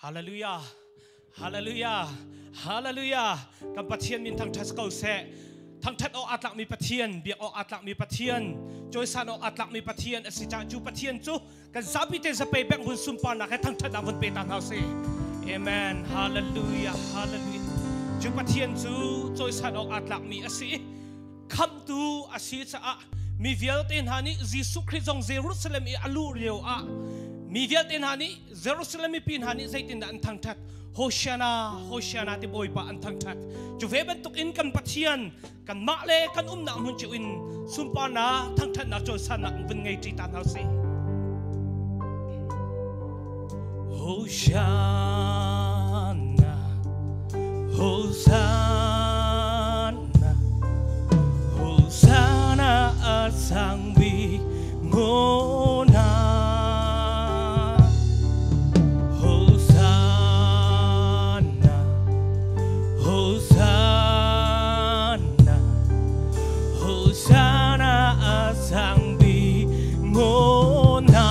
Hallelujah, Hallelujah, Hallelujah. Kam pathian min thang thas kau se, thang that o atlak mi pathian, biak o atlak mi pathian, joy san o atlak mi pathian, asita ju pathian tu, kan zabi te zape bek hun sumpan na, kan thang that avun petan hau se. Amen, Hallelujah, Hallelujah. Ju pathian tu, joy san o atlak mi asi, come tu asi sa mi vial ten hani Jesu Christ ong Jerusalem I alu reo mi vial ten hani Jerusalem I pin hani zaitin da an thang that. Hosanna, Hosanna ti boy pa ang thangtat. Juve bentuk in kan pathian, kan makle kan na mun chuin sumpa na thangtat na joy sana ang vun ngai ti tan hau se. Hosanna, Hosanna, Hosanna asang bi ngona. Sang bi ngona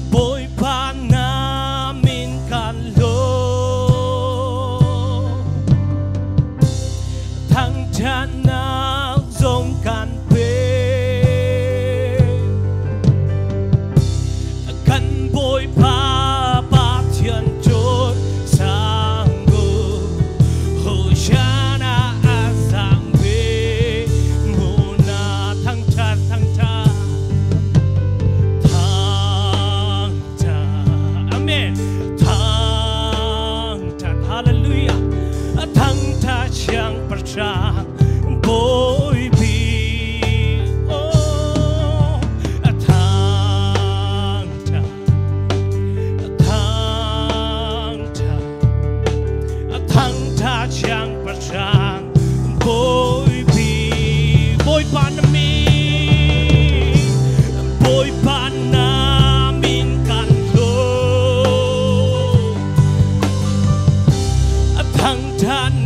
boy pa namin kan lo thang chan na dòng kan pe kan boy pa ba thiên chốn sang go Hosanna Thawngthachim percang boy bi oh Thawngthachim percang boy bi boy panami boy panamin kan lo Thawngthachim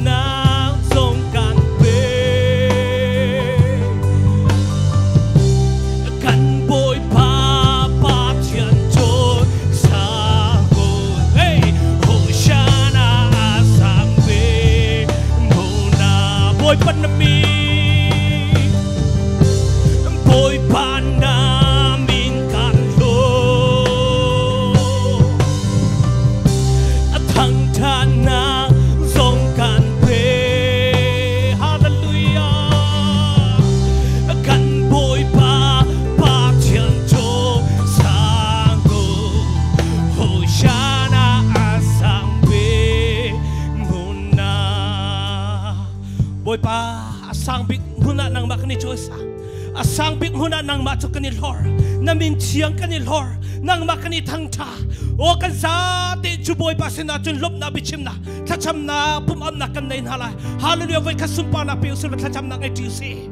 Asang big huna nang matuk kanil hor namin siyang kanil hor nang makani thangtha o kan sa ti juboy pasin na chun lop na bichim na thacham na pumam na kan nain hala hallelujah vai kasumpa na piu sul thacham na ngai tiusi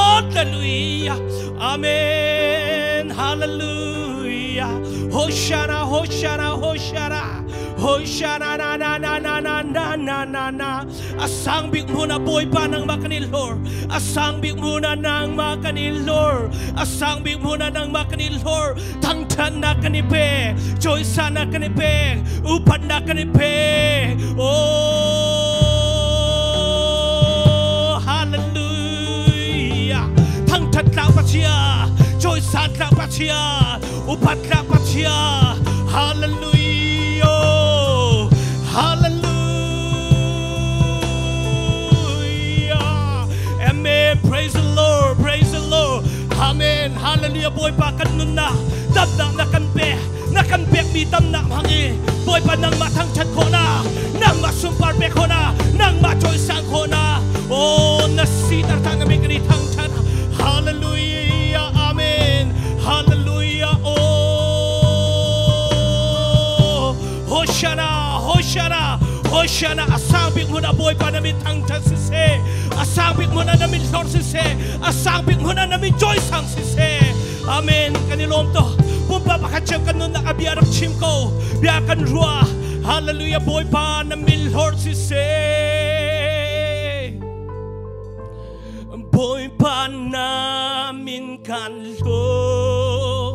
hallelujah amen hallelujah Hosanna Hosanna Hosanna Hosanna na na na na na na na na na asang big muna boy pa nang makanilor asang big muna nang makanilor asang big muna nang makanilor thangthan na kanipe joy sana kanipe upat na kanipe oh hallelujah thangthan la pachia joy san la pachia upat la pachia hallelujah Hallelujah. Amen. Praise the Lord. Praise the Lord. Amen. Hallelujah. Boy pa kan nun na. Dam na kan be. Na kan be mi dam na hangi. Boy pa nang matang chat ko na. Nang masumpar be ko na. Nang machoy sang ko na. Oh, nasitar ta na may ganitang chat. Hallelujah. Amen. Hallelujah. Oh. Hosanna. Hosanna. Hosanna, asabik mo na boy pa namin thangthat sise. Asabik mo na namin Lord sise. Asabik mo na namin joy sang sise. Amen. Kanilom to. Pumpa pakacham kan nun nakabiarap chim ko. Biakan rua. Hallelujah boy pa namin Lord sise. Boy pa namin kan Lord.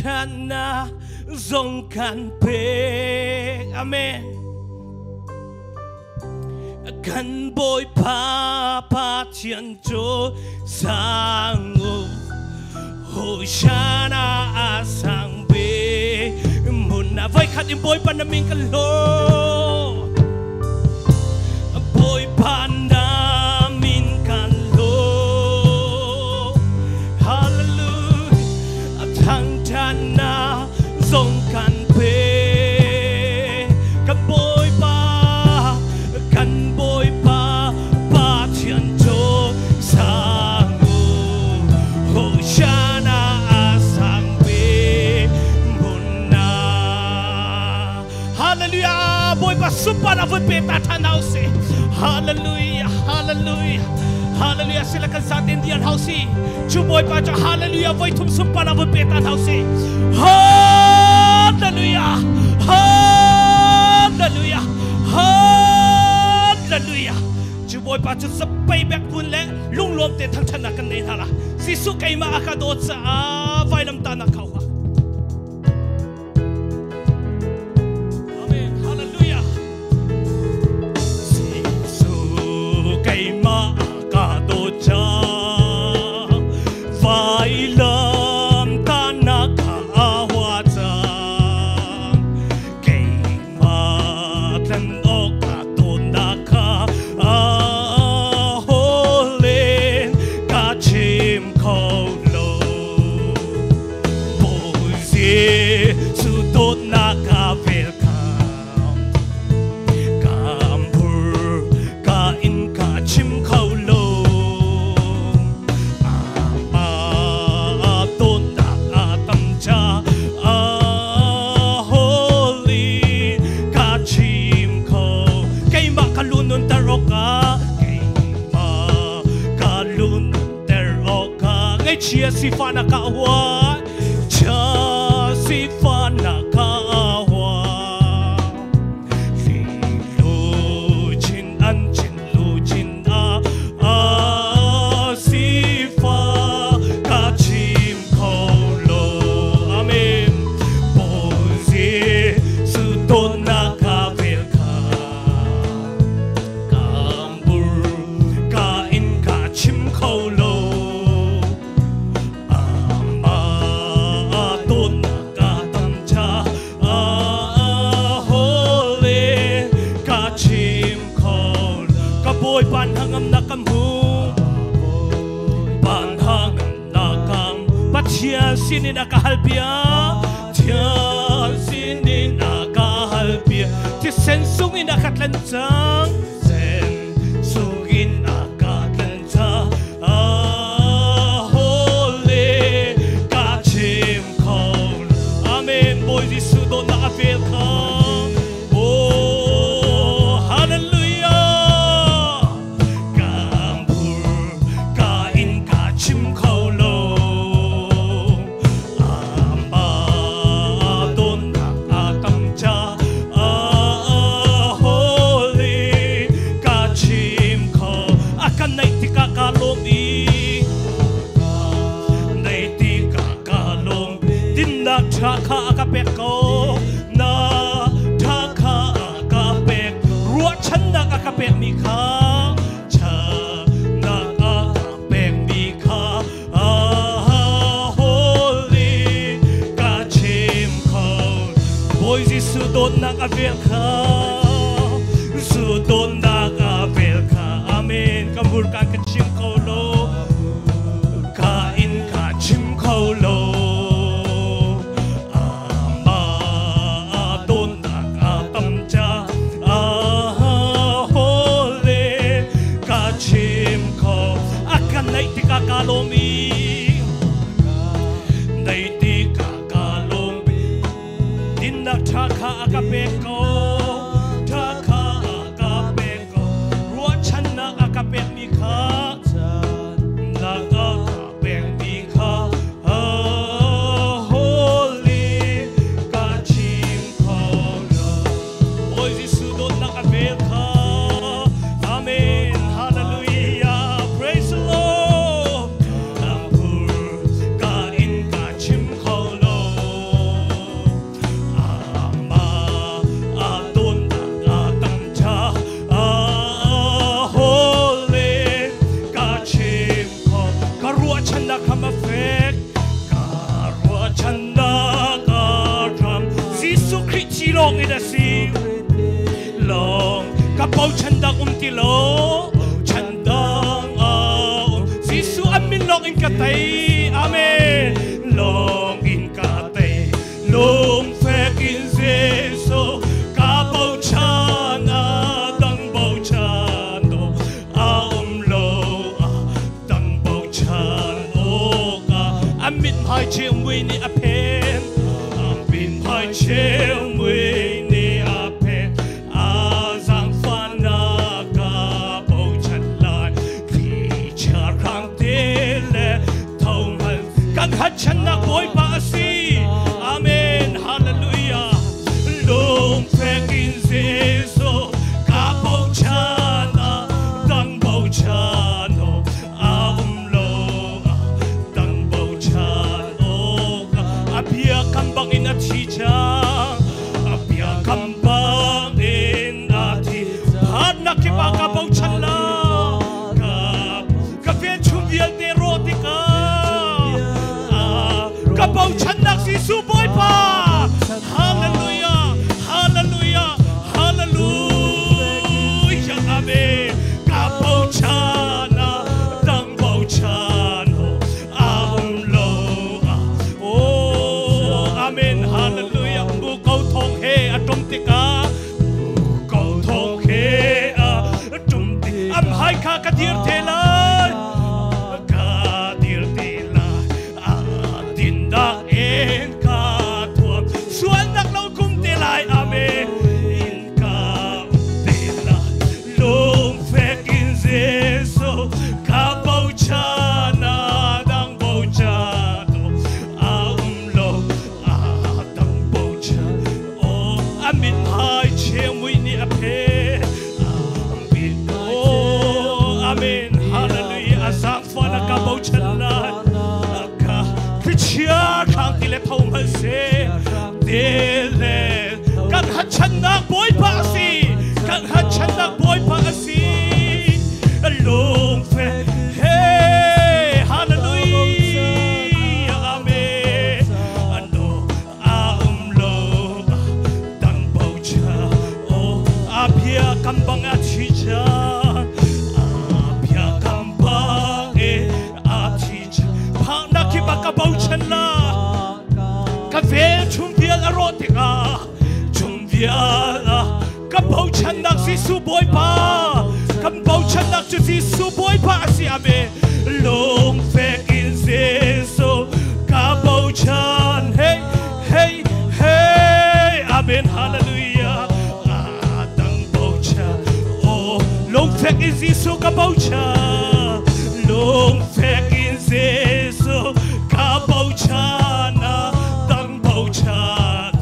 thân na dòng can pe amen kan boy pa thiên chúa sang ngô Hosanna asang be muna vai khat im boy pan min kan lo boy pan na min kan lo hallelujah thang than na dòng kan pe kan boy pa pa thiên chúa sang ngô Hosanna Hallelujah, boy, super na vut peta tanaw si. Hallelujah, hallelujah, hallelujah. Sila kan sa atin diyan hausi. Chu boy pa cha hallelujah, boy tum super na vut peta hausi. Hallelujah, hallelujah, hallelujah. Chu boy pa cha sa pay back pun le lung lom te thang thana kan nei hala. Si su kay ma akadot sa vai lam ta na kawa. Chia si fana kawa, cha si fana kawa. Lu chin an a si fa ka chim kolo. Amen. Bozi su don na ka velka. Kambur ka in ka chim kolo. Boy panhangam nakamu panhangam nakam patia sini nakahalpia tia sini nakahalpia ti sensungin nakatlansang sensungin nakatlansang holy kachim kol amen boy di sudo nakapil ka Thaka akapeko na thaka akapek ruat chan na akapek mikha cha na akapek mikha holy kachim kol boys sudon na akapeka sudon na akapeka amen kambur ka kachim kolo kain kachim kolo kakalomi naiti kakalomi dinna thaka akapeko ruachanna akapek mikha naga akapek mikha holy kachim kola oizi sudon nakapeka amen hallelujah praise the Lord. Ka in ka chim kholo si long kapau chandang tilo chandang Sisu amin long in katay amen long in katay long fek in zeso kapau chana dang bau chano lo dang bau chan ka amin hai chiam we ni apen amin hai chiam we ni apen azang fana ka bau chan lai khi cha rang tele thau man kan hat chan na boy pa si amen hallelujah long fek in zeso ka bau chana dang bau chano lo dang bau chano apia kambang in atija apia kambang in ati had nakibaka bau chala ka fen chubiel de rotika ka bau chanak si suboy pa hallelujah hallelujah hallelujah amen ka bau chana dang bau chano lo amen hallelujah mu kau thong he atom tika kau thong he atom ti am hai kha ka dir thela ka dir tela din da en ka thuam suan dak lo kum te lai amen in ka tela long fek in zeso ka bau chana dang bau chano lo dang bau chan amin hai chiam we ni apen amen hallelujah asang fana ka bau chan la ka krichia khang tile thau mal se dele kan hat chan na boy pa si kan hat chan na boy pa si long fe hey hallelujah amen ano lo dang bau cha apia kambang atija apia kambang atija phang na ki ba ka bau chan la ka ve chum vial erotica chum vial ka bau chan nak si su boy pa kam bau chan nak si su boy pa si ame long fek in zeso ka bau chan hey hey hey amen hallelujah dang bau chan long fek in zeso ka bau chan long fek in zeso ka bau chan dang bau chan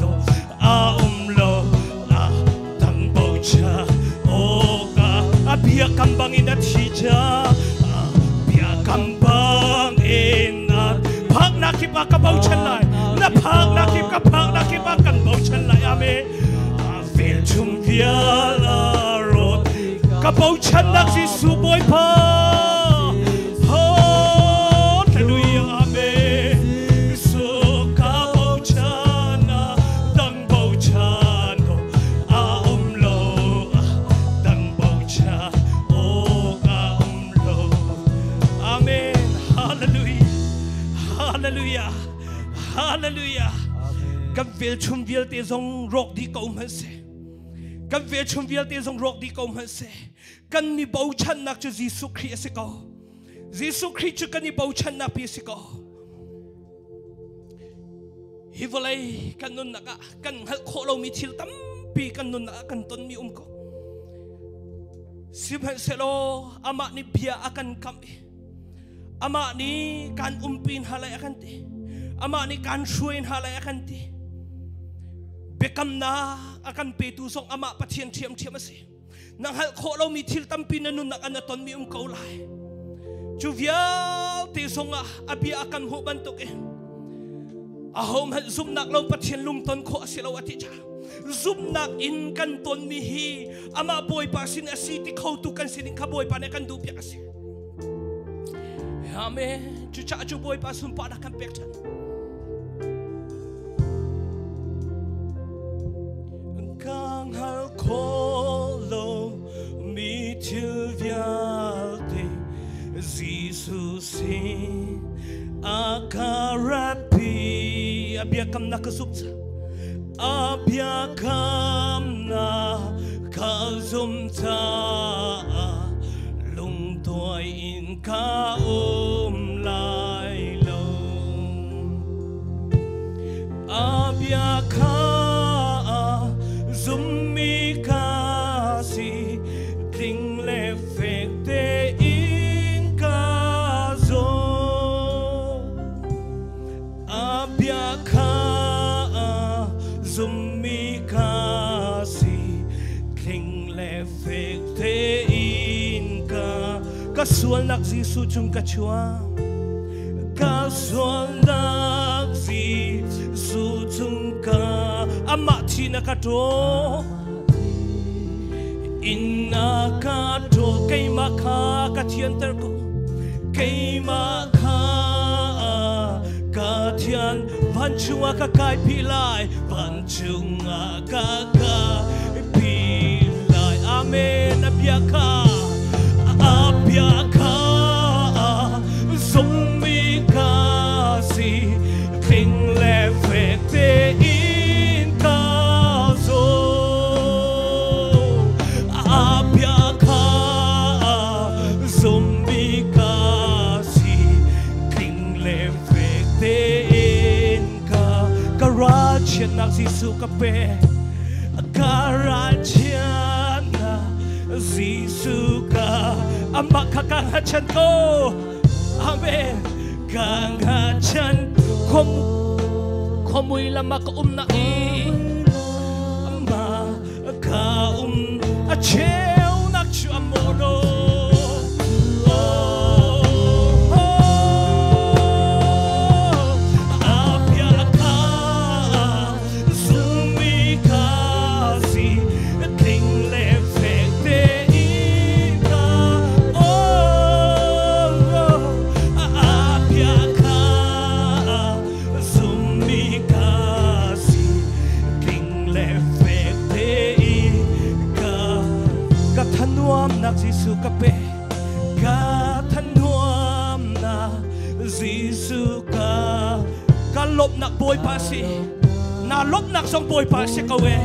lo dang bau chan ka apia kambang in atija apia kambang in phak na ki ba ka bau chan lai na phak na ki ba kan bau chan lai amen vel chum via rot ka bau chan nak si su boy pa hallelujah amen so ka bau chana dang bau chano lo dang bau cha ka lo amen hallelujah hallelujah hallelujah kan vel chum vial te zong rok di ko man se kan vel chum vial te zong rok di ko man se kan mi bau chan nak chu Jesu Christ se ko Jesu Christ chu kan ni bau chan na pi se ko hi volai kan nun naka kan hal kho lo mi thil tam pi kan nun naka kan ton mi ko sibhan selo ama ni bia akan kam ama ni kan umpin halai akan ti ama ni kan shuin halai akan ti bekam na akan petu song ama pathian thiam thiam ase nang hal kho lo mi thil tam pi na nun naka na ton mi ko lai chu vial ti songa abi akan hu bantuk ahom hal zum nak lo pathian lung ton kho asilo ati cha zum nak in kan ton mi hi ama boy pa sin asiti khau tu kan sin ka boy pa ne kan du pya ase amen chu cha chu boy pa sum pa na kan pek chan ka Biakam na kasubsa Biakam na kasumta lung toy in ka lai lo Biaka zumi kasi ting le fek te in ka zo Biaka zumi kasi ting le fek te in ka kasual nak zisu chung kachua kasual nak zisu chung ka amati na kato inna kato kay maka katian terko kay maka katian vanchunga kakay pilay vanchunga kakay pilay amen Biaka Biaka zumi kasi kling le fek te in ka zo Biaka zumi kasi kling le fek te in ka Karachian na zisu kape Karachian na zisu ka Ama kakangachan ko Amen Kangachan Komoy lama kaum na Ama kaum Achew nakchu amono Biaka zumi kasi kling le fek te Zisu kape Katanuam na Zisu ka Kalop na boy pasi Nalop na song boy pasi kawe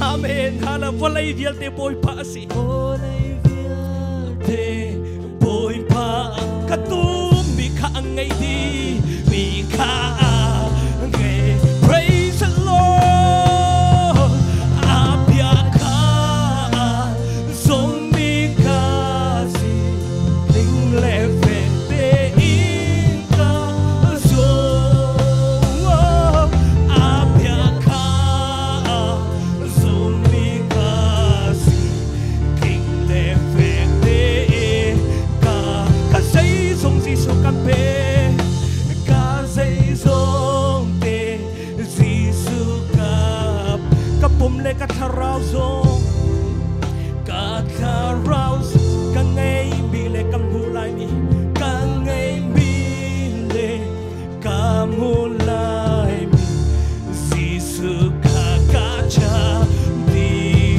Amen Hala walay vial te boy pasi Te boy pa Katum Mika angay di Mika angay Praise the Lord Biaka Zong Katarauzong Kangay bile kamhulay mi Kangay bile kamhulay mi Zisu kakacha di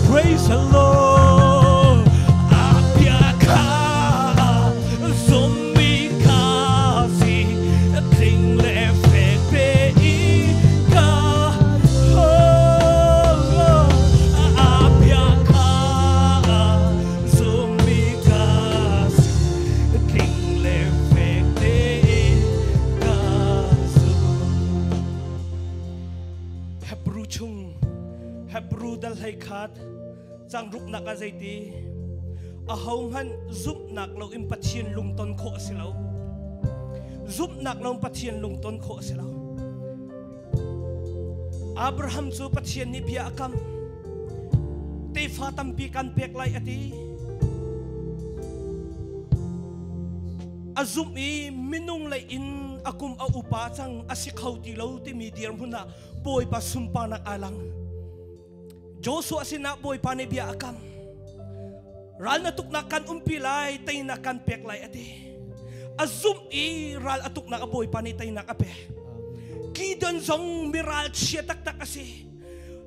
Praise the Lord Biaka zumi kasi kling le fek te ika Hebrew dal hay khat chang rup nak a zaiti a hong han zup nak lo im pathian lung ton kho silo zup nak lo pathian lung ton kho silo Abraham chu pathian ni Biakam te fatam pi kan pek lai ati azum i minung lai in akum a upa chang asikhau ti lo ti medium huna boy pa sumpa nak alang Joshua sina boy pa ni Biakam ral na tuknakan umpilay tay nakan peklay ati azum i ral atuk na boy pa ni tay nakape Gideon zong miral siya tak kasi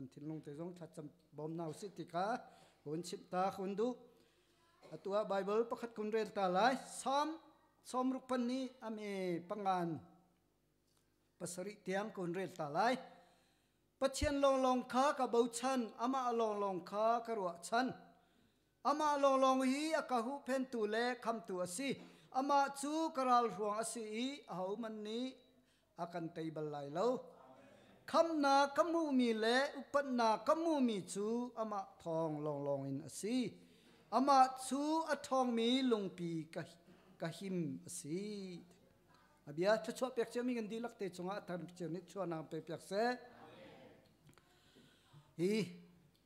กันทิ้งลงแต่จงทัดจำบอมนาวสิติกาคนชิมตาคนดูตัวไบเบิลประคัดคุณเรียนตาลายซ้อมรุกพันนี้อเมปังงานภาษาริเตียงคุณเรียนตาลายปัจเจียนลองค้ากับเบาชันอามาลองค้ากระวชันอามาลองฮีอากาหูเพนตูเล่คำตัวสิอามาจูกราลรวงอสีเอามันนี้อากันเตยบลายเล่าคำนากมูมีเล่อุปนากมูมีจูอามาทองลองอินอสีอามาจูอทองมีลงปีกะหิมอสีอาบิยาถ้าชอบเปียกเจ้ามีเงินดีลักเตจงอาทำเจ้านิดชวนนางเปียกเสฮี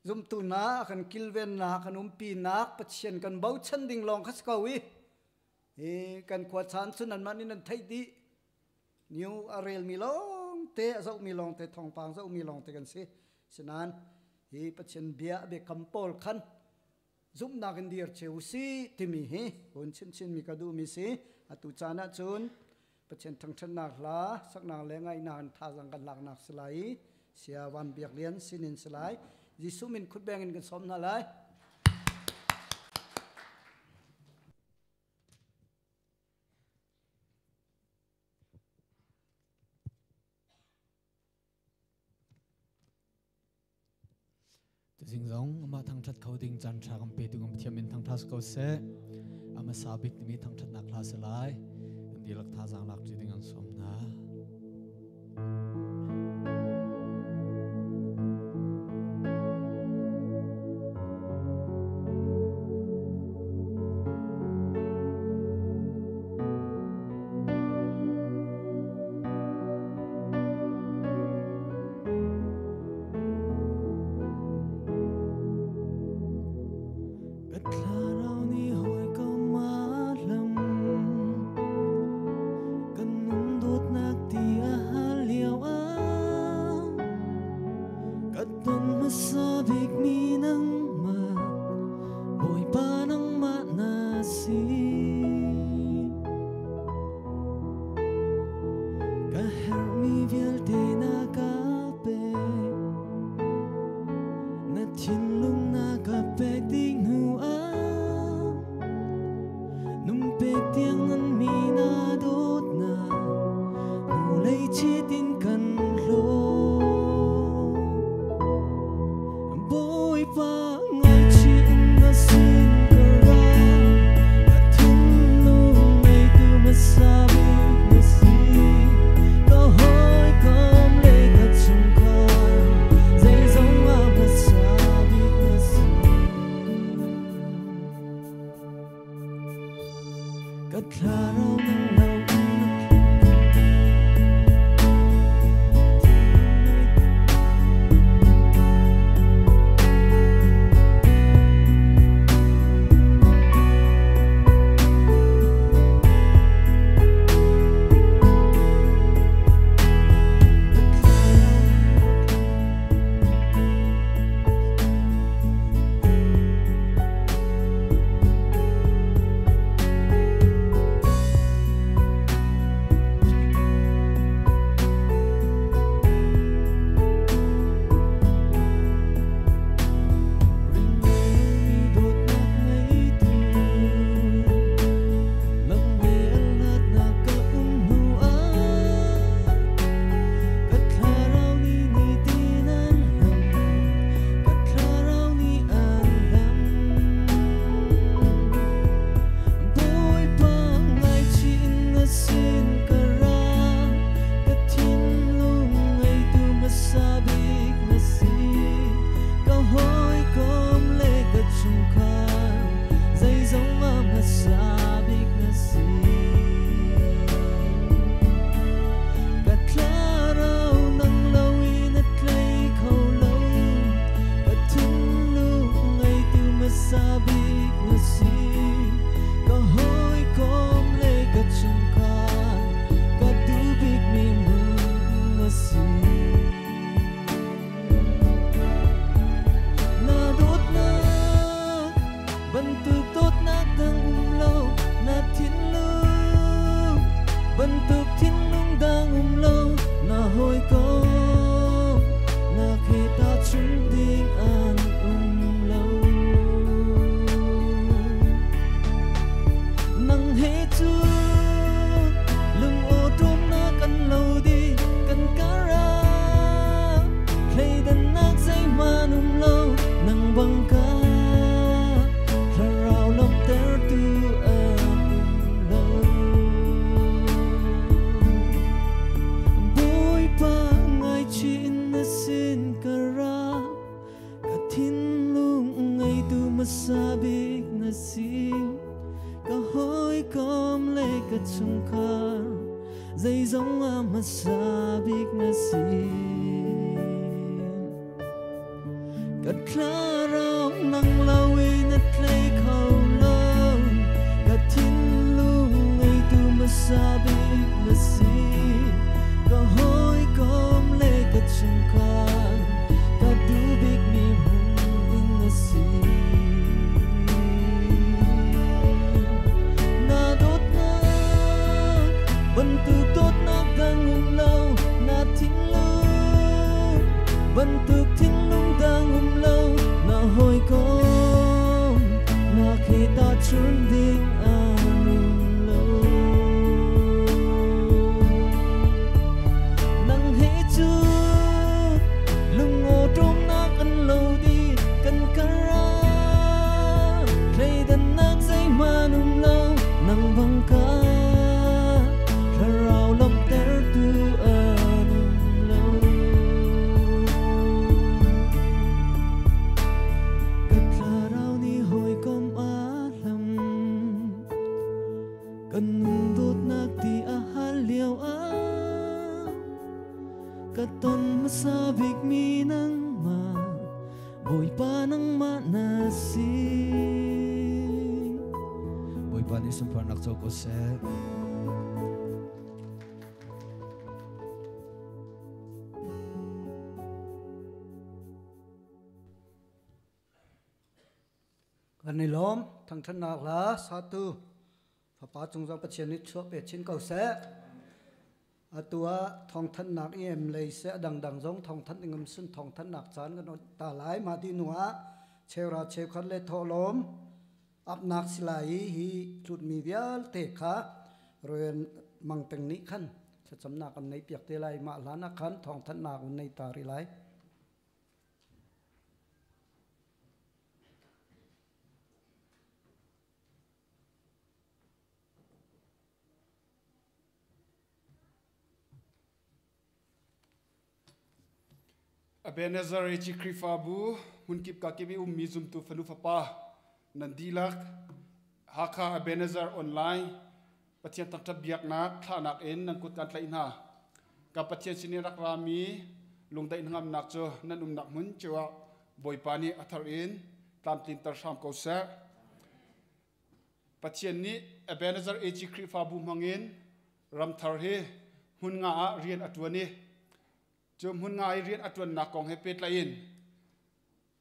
ซุมตูนากันกิลเวนนากันปีนักปัจเจียนกันเบาชันดิ่งลองคัสกาวีกันขวดชานสุนันมันนี่นั่นไทยดีนิวอาเรลมีลองเตะเจ้ามีลองเตะทองปางเจ้ามีลองเตะกันสิฉะนั้นฮีปัจเจียนเบียเบคัมโพลขันซุมนักเดียร์เชลซีที่มีฮีคนชินมีกระดูมีสิอตุจานะจุนปัจเจียนทั้งชนักลาสักนางเลงไงนานท่าสังกันหลักนักสลายเสียวันเบียกเลี้ยนสินินสลายยิสุมินขุดแบงกันสมนาเลยสิ่งสองมาทางทัดเขาดิ่งจันทรากำเปตุกำเทียมินทางทัสเขาเสอามาสาบิกมีทางทัดนักลาสลายดีลักท่าสังลักจีดิ่งกันสมนา เ masabik na sim kahoy kom le ka chungkar dây giống masabik na sim cất khla rong nang lawi nat lay khâu lâu cất thiên lung ngay tu masabik na sim kahoy kom le ka chungkar ka du big mi hung na sim bentuk tốt nak đang lâu na thinh lâu bentuk thinh lung đang lâu na hồi con na khi ta chun ding anum lâu nang hei chu lung ngô trong nak ăn lâu đi cần kara play dan nak say manum lâu nang vang ka katon masabik minang ma boy pa nang manasi boy pa ni sumpah nak coko se Ani lom thang than nak la satu papa chung jang pathian ni chuak pe chin kau se atua thong than nak em lei se dang dang jong thong than ingam sun thong than nak chan kan ta lai ma di nuwa chera che khat le tholom ap nak silai hi tlut mi vial te kha roen mang teng ni khan cha cham nak an nei piak te lai ma lana khan thong than nak un nei ta ri lai Ebenezer Ria Ce fabu hunkip kakibi mizum tu felu fapa nandilak haka Ebenezer online pathian takta biak nak thanak en nangkut kan tlain ha ka pathian sinirak rami lungdai ngam nak cho nan nak mun chewa boipani athar in tam tin tar sam ko sa pathian ni Ebenezer Ria Ce fabu mangin ram thar he hun nga rian atwani chum hun ngai rian atwan na kong he pet lain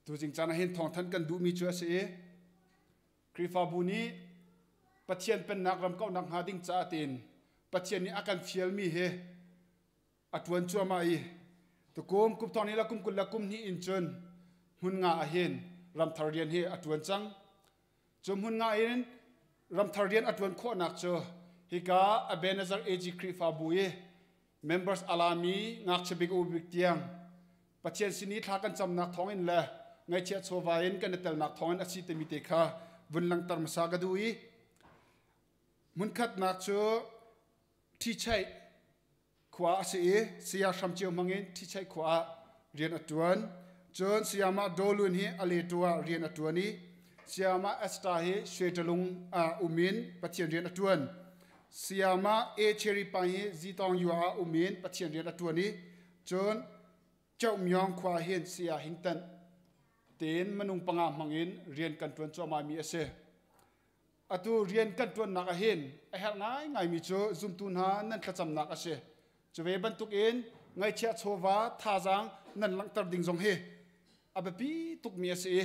tu jing chana hin thong than kan du mi chu se krifa buni pathian pen nak ram kau nak hading cha tin pathian ni akan fiel mi he atwan chu mai to kom kup thoni la kum kul la kum ni in chun hun nga a hen ram thar rian he atwan chang chum hun nga in ram thar rian atwan kho nak cho hi ka Ebenezer Ria Ce krifa buye members alami ngak chebik ubik tiang pathian sini thakan cham nak thong in la ngai che chowain kan tel nak thong in asi te mi te kha vunlang tar masa ga dui mun khat nak cho thi chai khwa se sia sham cheu mangin thi chai khwa rian atuan chon siama dolun hi ale tua rian atuani siama asta hi shwetalung a umin pathian rian atuan siama e cherry pai zitong yua umin pathian rian atuani chon chau myong khwa hin sia hingtan ten manung panga mangin rian kan tuan cho ma mi ase atu rian kan tuan nak a hin a hel ngai mi cho zum tun ha nan tlacham nak ase chwe bantuk in ngai chia chowa thajang nan lang tar ding jong he abapi tuk mi ase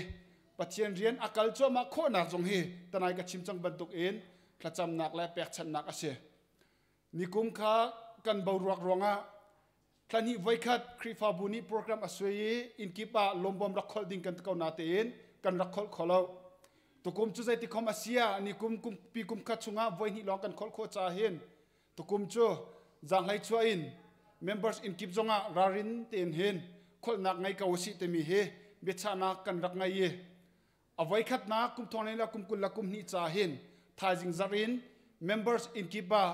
pathian rian akal cho ma kho na jong he tanai ka chimchang bantuk in tlacham nak la pek chan nak ase nikum kha kan bawruak ronga thani vaikhat krifa buni program aswei in kipa lombom rakhol ding kan kau na ten kan rakhol kholo tukum chu zai ti khom asia nikum kum pi kum kha chunga voi ni long kan khol kho cha hen tukum chu jang lai chua in members in kip zonga rarin ten hen khol nak ngai ka wasi te mi he bechana kan rak ngai ye avai khat na kum thone la kum kul la kum ni cha hen thajing zarin members in kiba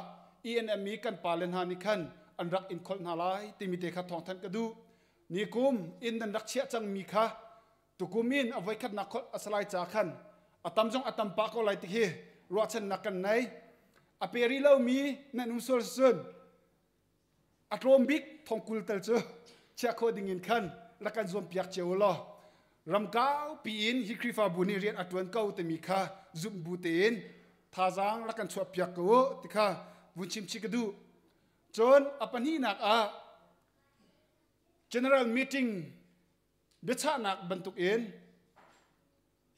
enme kan palen hani khan anrak in khol na lai timite kha thong than ka du nikum in dan rak chia chang mi kha ตุกุมินเอาไว้ขัดนักสลายจากขันอาตมจงอาตมปากก็ไหลติเฮรัวชันนักกันไหนอเปรีเล่ามีนั่นนุ่มโซลซึนอัตรมบิกทองกุลเตลเจอเชื่อโคดิ่งินขันและกันรวมเปียกเจวลอรำก้าวปีนฮิคริฟาบุนีเรียนอัตวันเก้าแต่มีค่าจุบบูเตนท่าจางและกันชวบเปียกกูติค่าวุ้นชิมชิกดูจนอปันฮีนักgeneral meeting เบชานักบรรทุกเอง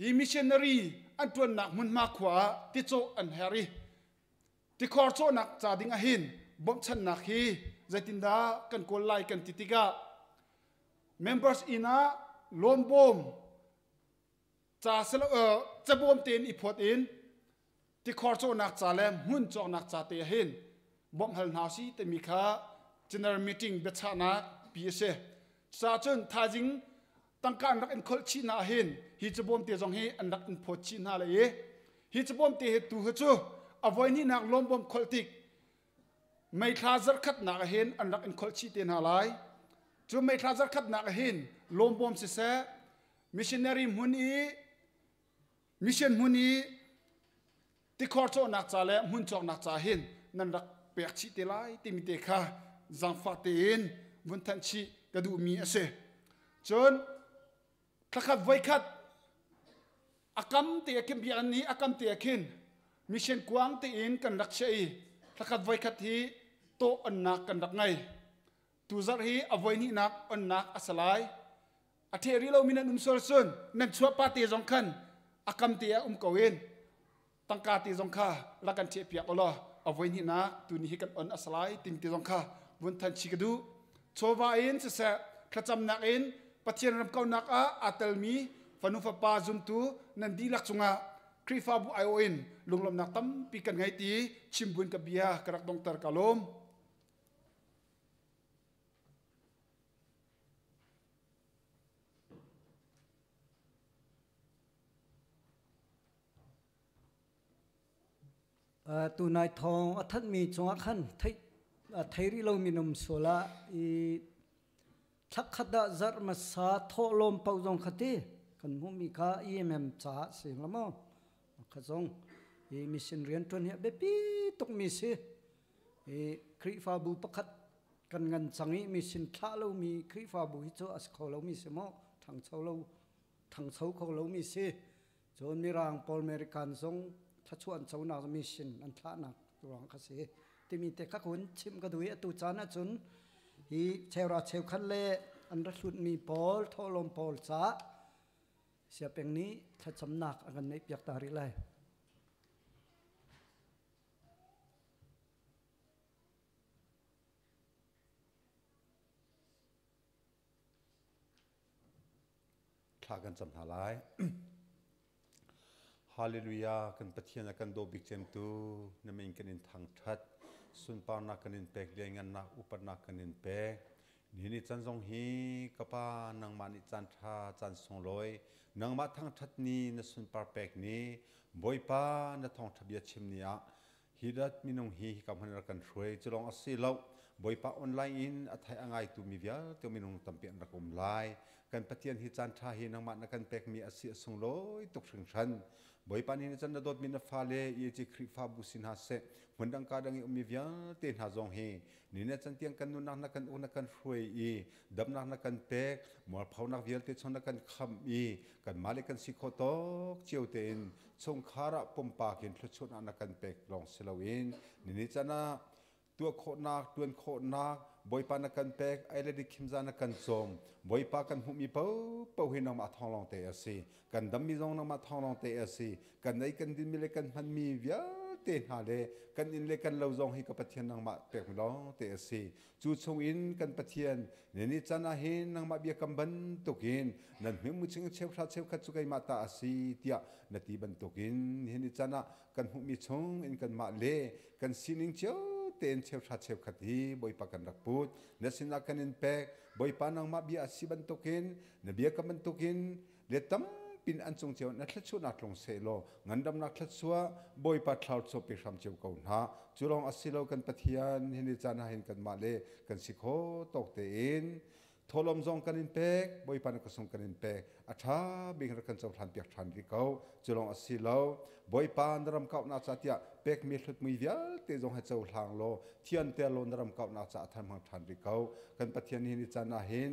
ฮีมิชชันนารีอันตัวนักมุนมากขวาติโจอันเฮรีติคอร์โจนักจ่าดิ่งอาหินบ่มชันนักฮีใจตินดากันโกลไลกันติติกา members อินาลมบ่มจ่าเสลจะบ่มเตียนอีพอดอินติคอร์โจนักจ่าแลมหุ่นจอกนักจ่าเตียหินบ่มฮัลนาซีแต่มีค่า general meeting เบชานักปีเสซาจนทาจิงตั้งการรักอินคอลชีนาเห็นฮิจบอมเตจงเฮอันรักอินพอชีนาเลยฮิจบอมเตเหตุเหตุอวัยนี้นักลมบอมคอลติกไม่คลาซร์ขัดนักเห็นอันรักอินคอลชีเตนหาไลจู่ไม่คลาซร์ขัดนักเห็นลมบอมเสียมิชชันนารีมุนีมิชชันมุนีที่คอร์โจนักจ่าและมุนจอกนักจ่าเห็นนั่นรักเปียกชีเตไลติมิเตค่ะจังฟาเตนวันทันชีกระดูมีเสจนถ้าขัดไว้ขัดอากัมเตียกิมบีอันนี้อากัมเตียกินมิเชนกวางเตียนกันรักเชยถ้าขัดไว้ขัดที่โตอันนักกันรักไงตูซาร์ฮีเอาไว้นี่นักอันนักอัศไลอาเทริโลมินันอุมโซลซุนนั่นชัวปาเตียจงขันอากัมเตียเกวินตั้งกาเตียจงข้าละกันเทียบยากอัลลอฮ์เอาไว้นี่นักตูนี้กันอันอัศไลติมเตียจงข้าวันทันชิกดูโชวาอินเสะขจำนักอินปฏิญาณรำเก้านักอาเตลมีฟันุฟปาจุนตูนันดีลักจุงะครีฟาบุไอโออินลุงลมนักตั้มปีกันไงตีชิมบุญกับเบียกระดักดงตร์กาลมตัวนายทองท่านมีจงขันไทยริโลมินุมโซลาอีทักขดาจารมาสาทอลมเปาจงขัดกันมุมีค่าEMMจ้าเสียงละมั้งขจงอีมิสินเรียนตัวนี้เบปีตกมิสิอีคริฟาบูประคัดกันเงินสังอีมิสินท่าเรามีคริฟาบูฮิโจอัสเขาเรามีสิมั้งทางเช้าเราทางเช้าเขาเรามีสิจนมีรางปอลเมริกันทรงถ้าชวนเช้าหนักมิสินอันท่าหนักตัวรังคสิที่มีแต่ข้าคนชิมกระดุยตุจานะจนฮีเชวราเชวคันเล่อันรัสุดมีปอลทอลมปอลจ้าเสียเป็นนี้ถ้าจำหนักอันในเปียกตาริเลยข้ากันจำหาลาย ฮาเลลูยากันปะเทียนกันโดบิกเจมตูนั่นเองกันอินทางทัดสุนปานักกันอินเปกเลียงกันนักอุปนักกันอินเปกนี่นิจันทรงฮีกับปานังมานิจันทาจันทรงลอยนังมาทางทัดนี้นสุนปาเปกนี้บอยปานทองทะเบียชิมเนียฮิดัดมินงฮีกับมันรักกันช่วยจะลองอาศัยเราบอยปาออนไลน์อินอัฐายง่ายตูมีเวียเตียวมินงตั้มเปียนรักอมไลกันปะเทียนฮิจันทาฮีนังมานักกันเปกมีอาศัยทรงลอยตกถึงชั้นบอยปานี้จันนดดมินฟาเลยีจิคริฟาบุสินหาเสมันดังการดังมีเวียเตียนหาจงฮีนี่เนี่ยจันเตียงกันนุนักกันอุนักกันช่วยอีดับนักกันเปกหมอเผานักเวียลเตชนนักกันคำอีกันมาเลกันสิโคโตเจียวเตนทรงคาระปมปากินพลุชนนักกันเปกลองเซลวินนี่จันนะตัวโคนักตัวโคนักบอยปานักกันเปกไอเลดิคิมจานักกันโจมบอยปากันหุมีเป้าหินนักมาทองลองเตอซีกันดัมมีจงนักมาทองลองเตอซีกันไอกันดินมีเลกันมันมีเวียเตนหาเลกันอินเลกันเราจงให้กับปะเทียนนังมาเปกร้องเตอซีจูชงอินกันปะเทียนนี่จันนะเห็นนังมาเบียกันบันตุกินนั่นเมื่อมุชิงเชฟชาเชฟขัดสุกัยมาตาซีเตียนาทีบันตุกินนี่จันนะกันหุมีชงอินกันมาเลกันซินิงเชียวเต็นเชฟชาเชฟขัดฮีบอยปากันรักพูดนั่นสินักกันอินเปกบอยปานังมาเบียซีบันตุกินนเบียกันบันตุกินเลตัมปินอันทรงเจียวนักลัดชัวนักลงเซโลงันดำนักลัดชัวบอยปัดคลาวด์โซปิรำเจียวกาวนาจุลองอสิโลกันปะเทียนเห็นจานาเห็นกันมาเลกันสิโคตกเตน Tholom zong kanin pek boy pan ka song kanin pek atha bing ra kan chaw than piak than ri kau chulong asilo boy pan ram kau na chatia pek mi thut mui vial te zong ha chaw thang lo thian te lon ram kau na cha than mang than ri kau kan pathian hi ni chana hin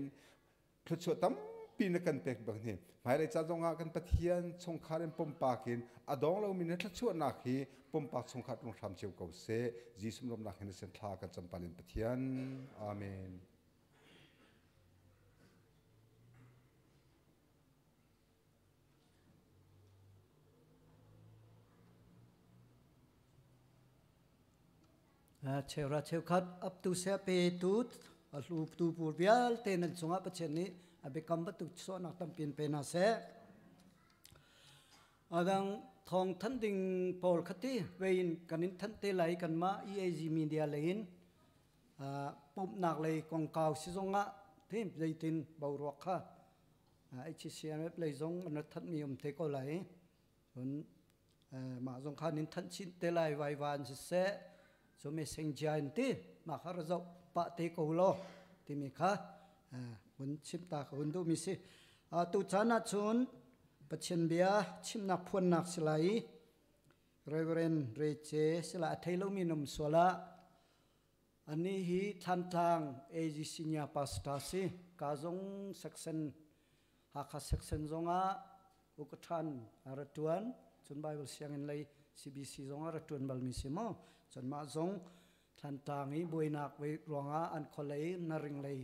thut chu tam pin kan pek bang ni mai le cha zonga kan pathian chong kharen pom pakin adong lo min thla chu na khi pom pa chong khat rong tham cheu kau se jisum rom na hin sen thla kan champalin pathian amen Cheu ra cheu khat up to se pe tut alu tu pur vial te nan chunga pachen ni abekam ba tu so na tam pin pe na se adang thong than ding pol khati vein kanin than te lai kan ma eag media lein pum nak lei kong kaw si zonga them leitin bawro kha ai chi siam lei zong an than mi te ko lai hun ma zong kha nin than chin te lai vai van si se so me seng jain ti ma khar zo pa te ko lo ti mi kha hun chim ta hun du mi si tu chana chun pachen bia chim nak phun nak silai Reverend Ria Ce sila thailo mi num sola ani hi than tang AG senior pastor si ka zong section ha kha section zonga ukathan aratuan chun Bible siang in lai CBC zonga aratuan bal mi simo chon ma zong than tang hi boinak we ronga an kholei naring lei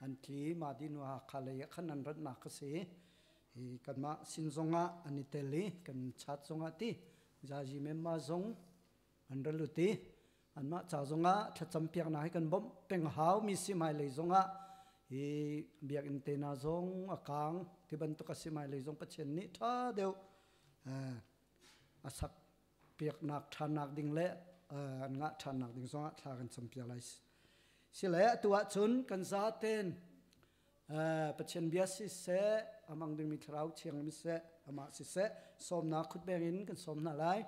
an thi ma di nu ha khalei khanan rat nak ka se hi kan ma sin zonga ani teli kan chat zonga ti jaji mem ma zong an raluti an ma cha zonga tha champiak na hi kan bom peng haw mi si mai lei zonga hi biak in te na zong akang ti ban to ka si mai lei zong pachen ni tha deu asak piak nak thanak ding le an nga thanak ding zonga thla kan champiak lai sile tuwa chun kan za ten pachen bia si se amang ding mi thrau chiang mi se ama si se som na khut bengin kan som na lai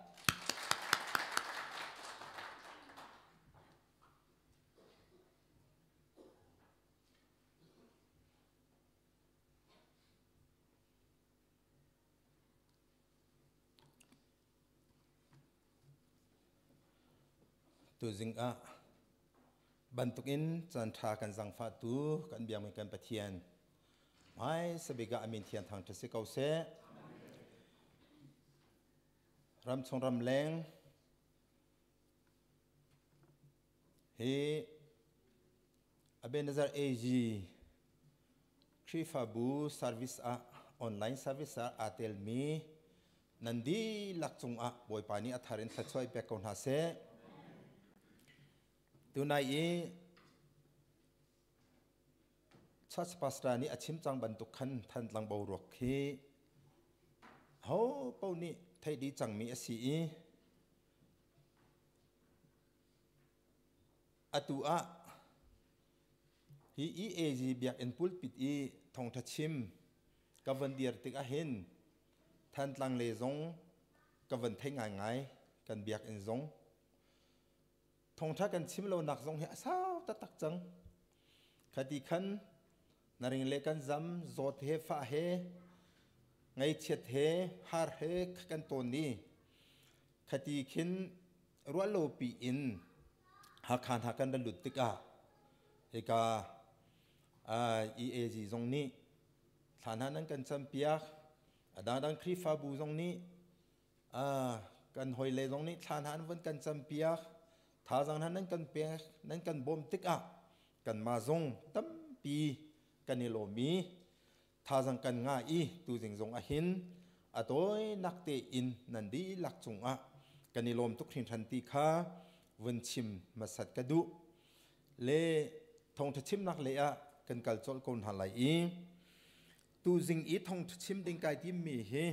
tu zing a bantukin chan tha kan zang fa tu kan biang mi kan pathian mai sabiga amin thian thang thase kau se ram chong ram leng he abenazar AG Krifabu service a online service a atel mi nandi lakchung a boy pani atharin thachoi pe kon ha se tunai church pastor ni achim chang ban tuk khan than tlang bo rok khi ho pau ni thai di chang mi asi atu a hi EAG biak en pulpit Thawngthachim kavan dir tik a hin than tlang le zong kavan thai ngai ngai kan biak en zong Thawngtha kan chim lo nak zong he sao ta tak chang khati khan naring le kan zam zot he fa he ngai chet he har he kan ton ni khati khin rualo pi in ha khan ha kan lut tika he ka EAG zong ni thana nan kan cham piak adang Krifabu zong ni kan hoi le zong ni thana an wan kan cham piak tha zang nan kan pe nan kan bom tik a kan ma zong tam pi kan ni lo mi tha zang kan nga i tu jing zong a hin a toy nak te in nan di lak chung a kan ni lom tuk thin than ti kha wen chim masat ka du le Thawngthachim nak le a kan kal chol kon halai i tu jing i Thawngthachim ding kai ti mi he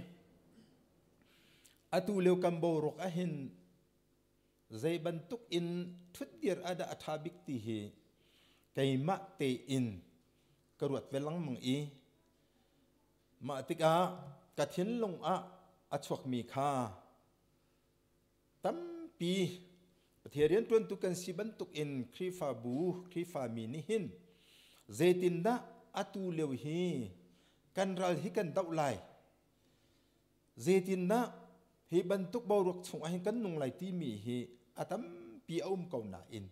atu leu kam bo rok a hin zai bantuk in thut dir ada athabik ti hi kaima te in karuat velang mang i ma tika kathin long a achwak mi kha tampi patherian tun tu kan si bantuk in Krifabu Krifa mi ni hin zaitin da อาตูเลวฮีกันรัลฮิกันดาวไลเจตินนะฮีบรรทุกบารุกส่งให้กันนุ่งไหลที่มีฮีอาตัมปีอุ้มเก่าหนาอิน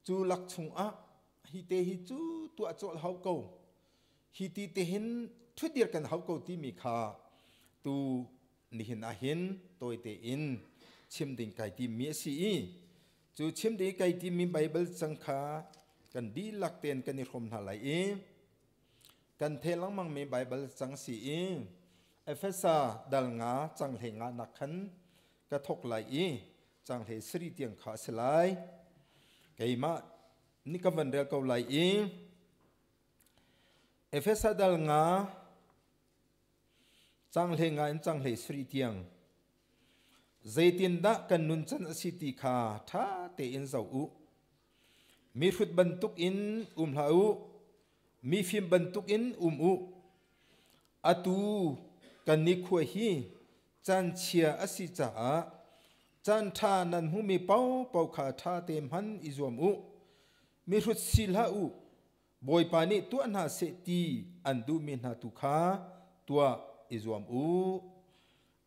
จูลักส่งฮิเตฮิจูตัวโจลเฮาเก่าฮิตีเตหินทุดเดียกันเฮาเก่าที่มีค่าตูนิหินอาหินตัวเตอินชิมดิ่งไก่ที่มีสีจูชิมดิ่งไก่ที่มีไบเบิลสังขากันดีลักเตียนกันนิคมหาไหลกันเทลังมังมีไบเบิลสังสีเอเฟซ่าดัลงาจังเหงานักขันกระทกไหลจังเหสรีเตียงขาสลายไก่มานี่ก็วันเรียกเขาไหลเอเฟซ่าดัลงาจังเหงาจังเหสรีเตียงเจตินดะกันนุนจันสิติขาท่าเตอินเจ้ามีฟุตบรรทุกอินลามีฟิล์มบรรทุกอินอาตูกันนิควยฮีจันเชียอสิจ่าจันทานันหูมีเป้าขาท่าเต็มหันอิจวมมีฟุตสิลาบอยปานิตัวนาเสตีอันดูมินาตุขาตัวอิจวม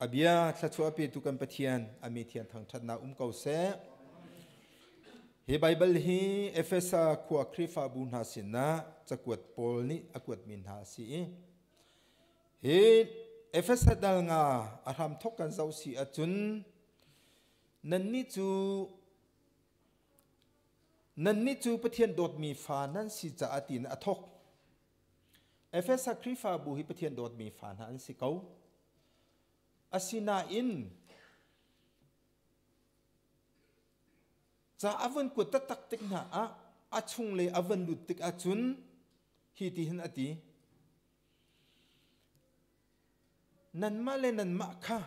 อเบียทัชวเปตุกันปะเทียนอเมเทียนทางทัดนาเกาเสเฮไบเบิลฮีเอเฟซ่าขวคริฟาบุญหาสินะจะกวดโพลนี้กวดมินหาสีเฮเอเฟซ่าดัลงาอารามทกกันเจ้าสีอจุนนันนี่จูปะเทียนโดดมีฟานั้นสิจะอตินอทกเอเฟซ่าคริฟาบุฮิปะเทียนโดดมีฟานั้นสิเกาอาสินาอินจะอวันกวดตักติกหน้าอาชุงเลยอวันลุดติกอาจุนฮีติหินอตินันมาเลนันมาค่ะ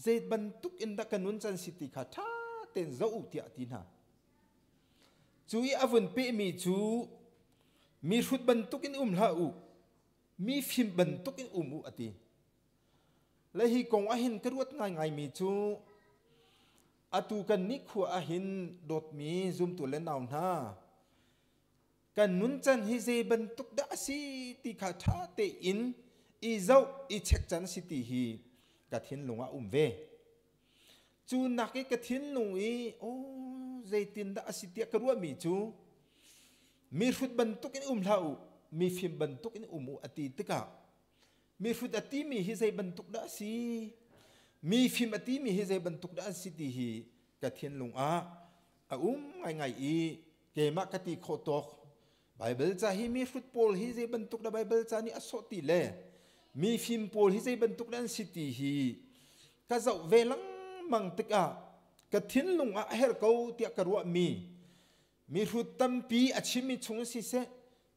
เจดบรรทุกอินดักนุนจันสิติค่ะท่าเต็นเจ้าอุติอตินะจูยอวันเปมีจูมีฟุตบรรทุกอินลามีฟิมบรรทุกอินอติและฮีกงอาหินกระรวดง่ายมีจูอาตูกันนิขวาหินโดดมีซุมตัวเล่นเอาหน้ากันนุนจันฮิเจบันตุกดาสีติขาท่าเตอินอีเจ้าอีเช็คจันสิติฮีกะทินลงอาเวจูนักกะทินลงโอ้เจตินดาสิติกระรวมีจูมีฟุตบันตุกินลามีฟิมบันตุกินอติตกะมีฟุตอติมีฮิเจบันตุกดาสีมีฟิล์มอติมีเฮเจบันทุกด้านสิทธิกะเทียนลงง่ายเกมักกติโคตกไบเบิลจะให้มีฟุตบอลเฮเจบันทุกด้านไบเบิลจะนี่อสติเล่มีฟิล์มบอลเฮเจบันทุกด้านสิทธิกะจะเวลังมังติกกะเทียนลงเฮร์เกาเตียกระวมีฟุตตั้มปีอาชิมิชงสิเส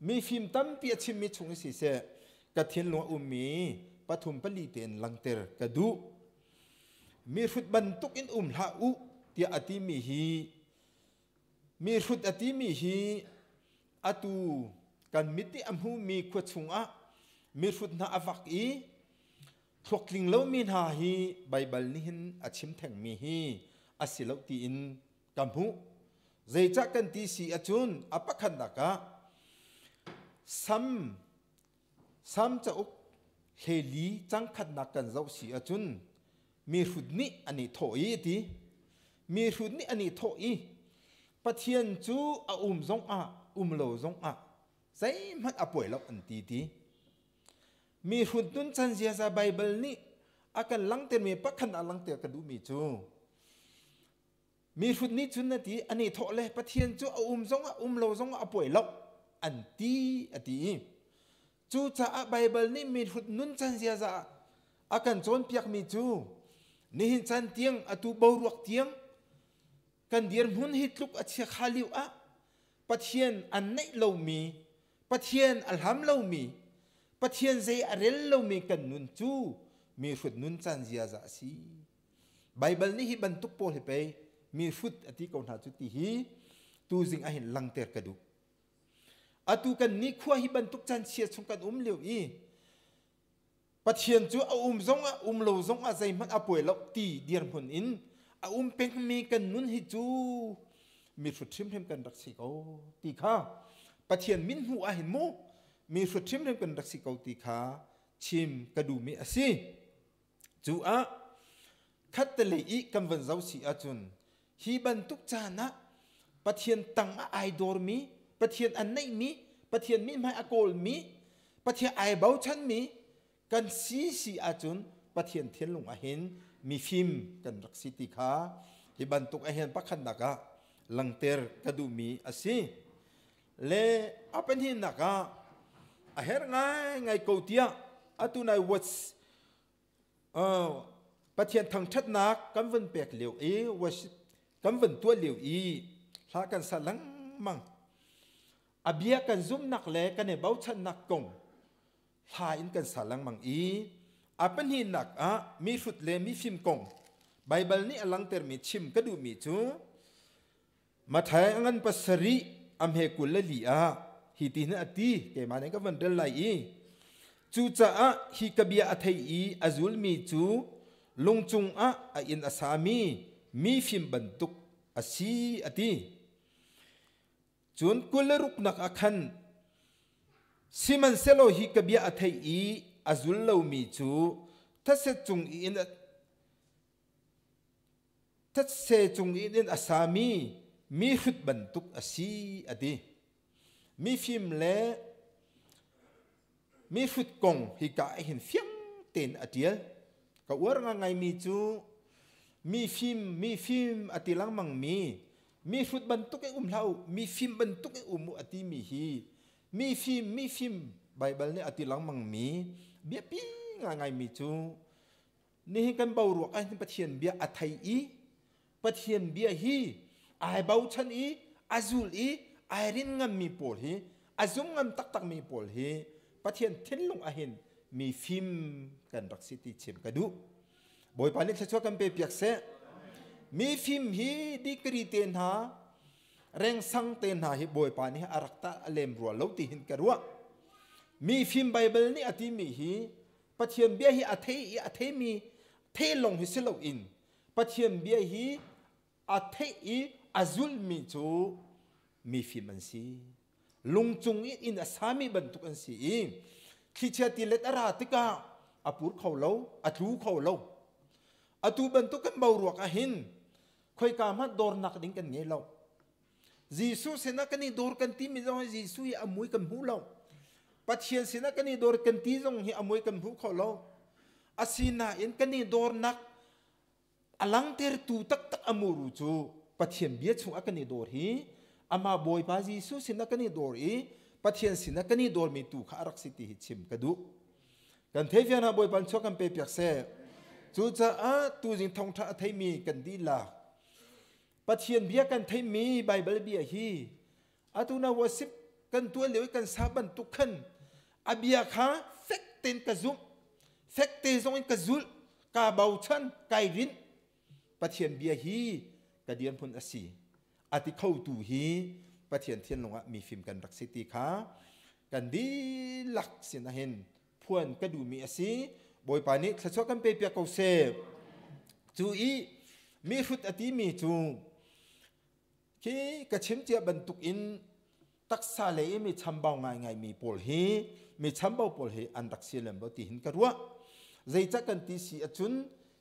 มีฟิล์มตั้มปีอาชิมิชงสิเสกะเทียนลงมีปฐุมปลีเตนลังเตอร์กะดูมีฟุตบรรทุกอินลาที่อติมีฮีมีฟุตอติมีฮีอตูกันมิติอัมหูมีขวดชงมีฟุตนาอวักทวกลิงเลวมีนาฮีไบเบิลนี้หินอาชิมแทงมีฮีอาศิลาวตีอินกัมหูเจจักกันตีสีอจุนอปักขันดักซ้ำจะอุกเฮลีจังขันนักกันเจ้าสีอจุนมีฟุดนี้อันนี้โถอีมีฟุดนี้อันนี้โถอีปะเทียนจูซงโลซงใส่มันป่วยแล้วอันตีมีฟุดนุนจันเสียซาไบเบิลนี้อาการลังเตมีปักขันลังเตกระดูมีจูมีฟุดนี้จุนนาทีอันนี้โถเลยปะเทียนจูซงโลซงป่วยแล้วอันตีจูจะไบเบิลนี้มีฟุดนุนจันเสียซาอาการโจนเปียกมีจูนี่หินจันเตียงอตูบาวรักเตียงกันเดียร์มุนฮิตลุกอัจฉริขาลิวปะเทียนอันไหนเรามีปะเทียนอัลฮัมเรามีปะเทียนใจอเรลเรามีกันนุนจูมีฟุดนุนจันเสียซะสิไบเบิลนี่ฮิบันทุกโพลไปมีฟุดอติกอนหาจุติฮีตูจิงอาหินลังเตอร์กระดูอตูกันนี่ขั้วฮิบันทุกจันเสียชงกันเลี้ยวปะเทียนจูซงโลซงใจมันป่วยแล้วตีเดียร์ผลอินเป็งมีกันนุนฮิจูมีฟุตชิมกันรักสิโอตีข้าปะเทียนมินหัวเห็นโม มีสุดทิมเรื่องกันรักสิเกาตีขาชิมกระดูมีอาศิจูอะคัตเตลีอีกำวันเจ้าสีอาจุนฮีบันทุกจานะปะเทียนตังไอดอร์มีปะเทียนอันไหนมีปะเทียนมีไม่อโกลมีปะเทียนไอเบาชันมีกันสีอาจุนปะเทียนเทียนลงอาเห็นมีฟิล์มกันรักสิติขาฮีบันทุกอาเห็นปักขันนักะลังเตอร์กระดูมีอาศิเลอเป็นหินนักะอาเห็นไงเกาเตียอาตุนายวัดปะเทียนทางชัดนักกำวันเปียกเหลียววัดกำวันตัวเหลียวหากันสลังมังอาเบียกันซุ่มนักเล่กันเนี่ยเบาชันนักกงหาอินกันสลังมังอาเป็นหินนักมีฟุตเลมีฟิล์มกงไบเบิลนี่อลังเตอร์มีชิมก็ดูมีจูมาไทยงันปัสรีอัมเฮกุลเลลีอาฮิตินอตีเกมาเนี่ยก็วันเดลไลจูจ้าฮิกเบียอัทยอาซุลมีจูลงจุงอินอาสามีฟิล์มบรรทุกอาซีอตีจวนกุลรุกนักอัคันซิมันเซโลฮิกเบียอัทยอาซุลเลวมีจูทัศจุงอินอาสามีฟุตบรรทุกอาซีอตีมีฟิล์มเล่มีฟุตกงฮิกาเห็นเฟียงเต็นอดียก็ว่าไงมีจูมีฟิล์มอติลังมังมีฟุตบรรทุกไอ้เล่ามีฟิล์มบรรทุกไอ้มุอติมีฮีมีฟิล์มไบเบิลเนี่ยอติลังมังมีเบียปีไงมีจูนี่กันเบาหลวกไอ้ปะเทียนเบียอัทยปะเทียนเบียฮีไอเบาชันอาซูลไอรินงามมีโพลฮีอาซุมงามตักมีโพลฮีปะเทียนเทนลงอาเห็นมีฟิล์มกันรักสิติเชมกระดูบอยปานิชช่วยกันเปียกเสมีฟิล์มฮีดีกรีเตนหาแรงสังเตนหาฮิบอยปานิอารักตาเลมรัวเลวตีหินกระรัวมีฟิล์มไบเบิลนี่อติมีฮีปะเทียนเบียฮีอเทมีเทลงฮิสโลอินปะเทียนเบียฮีอเทอาซุลมีจูมีฟิล์มอันซีลุงจุงอินอาสามีบรรทุกอันซีคิดเชื่อตีเล็ดอาราติกาอาปูร์เขาเล่าอาทูเขาเล่าอาทูบรรทุกกันเบาหลวกอาหินคอยกามาดอร์นักดิ้งกันเงี้ยเล่าจีซูเสนากันนี่ดอร์กันตีมิจงจีซูอมวยกันหูเล่าปัจเจียนเสนากันนี่ดอร์กันตีจงอมวยกันหูเขาเล่าอาศินาเอ็นกันนี่ดอร์นักอลังเตอร์ตูตักอมูรุจูปัจเจียนเบียดชงอากันนี่ดอร์ฮีอามาบอยปาจีซูเสนากันนี่ดอร์ปัจเจียนเสนากันนี่ดอร์มีตูขารักสิติหิชิมกระดูกันเทียนหาบอยปันชกกันเปียกเสจูจ้าตูจิงทองท่าไทยมีกันดีละปะเทียนเบียกันไทยมีไบเบิลเบียฮีอาตูนาวสิบกันตัวเหลวกันสาบันทุกขันอาเบียขาเฟกเตนกระซุมเฟกเตซงกระซุลกาเบาชันไกรินปะเทียนเบียฮีกระเดียนพนอสีอาทิเข้าตูฮีปะเทียนเทียนลงมีฟิล์มกันรักสิติขากันดีหลักเสียนะเห็นพวนกระดูมีอสีบอยปานิสะชอกันเปียกเขาเซจูมีฟุตอติมีจูที่กระเชมเจียบรรทุกอินตักซาเลมีชัมเบาไงมีโพลฮีมีชัมเบาโพลฮีอันรักเสียเลมบติหินกระวัวใจจักกันตีสีอจุน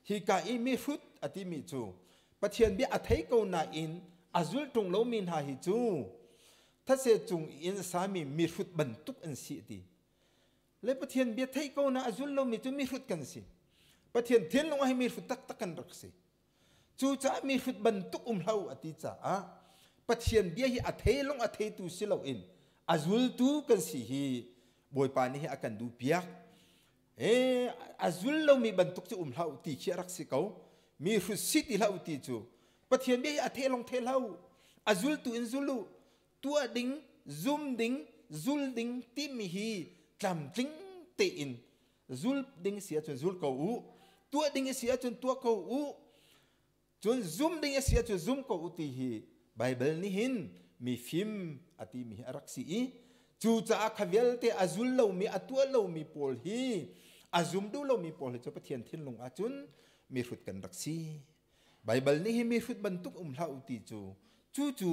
ฮิกาอีมีฟุตอติมีจูปะเทียนเบียอัทเกานาอินอาจุลตรงโลมินหาฮิจูถ้าเสจุงอินสามีฟุตบรรทุกอันสีตีและปะเทียนเบียไทยก็น่าจุลเรามีจุมีฟุตกันสิปะเทียนเทียนลงให้มีฟุตตักกันรักสิจูจ้ามีฟุตบรรทุกเล่าอติจ้าปะเทียนเบียฮีอัทเทลงอัทเทตูสิเราอินอาจุลตูกันสิฮีบอยปานี่ให้อากันดูเปียกอาจุลเรามีบรรทุกจุเล่าตีเขียรักสิเขามีฟุตสิติเล่าตีจูปะเทียนเบียฮีอัทเทลงเทเล่าอาจุลตูอินจุลูตัวดิ้งซุมดิ้งจุลดิ้งติมีฮีจำดิ้งเตอินจุลดิ้งเสียจนจุลเขาตัวดิ้งเสียจนตัวเขาจนซุมดิ้งเสียจนซุมเขาตีฮีไบเบิลนี่หินมีฟิล์มอติมีรักสีจูจ้าขวิลเตอาจุลเรามีตัวเรามีโพลฮีอาจุมดูเรามีโพลจะปะเทียนทิ้งลงอาจุนมีฟุตกันรักสีไบเบิลนี่มีฟุตบรรทุกลาอุติจู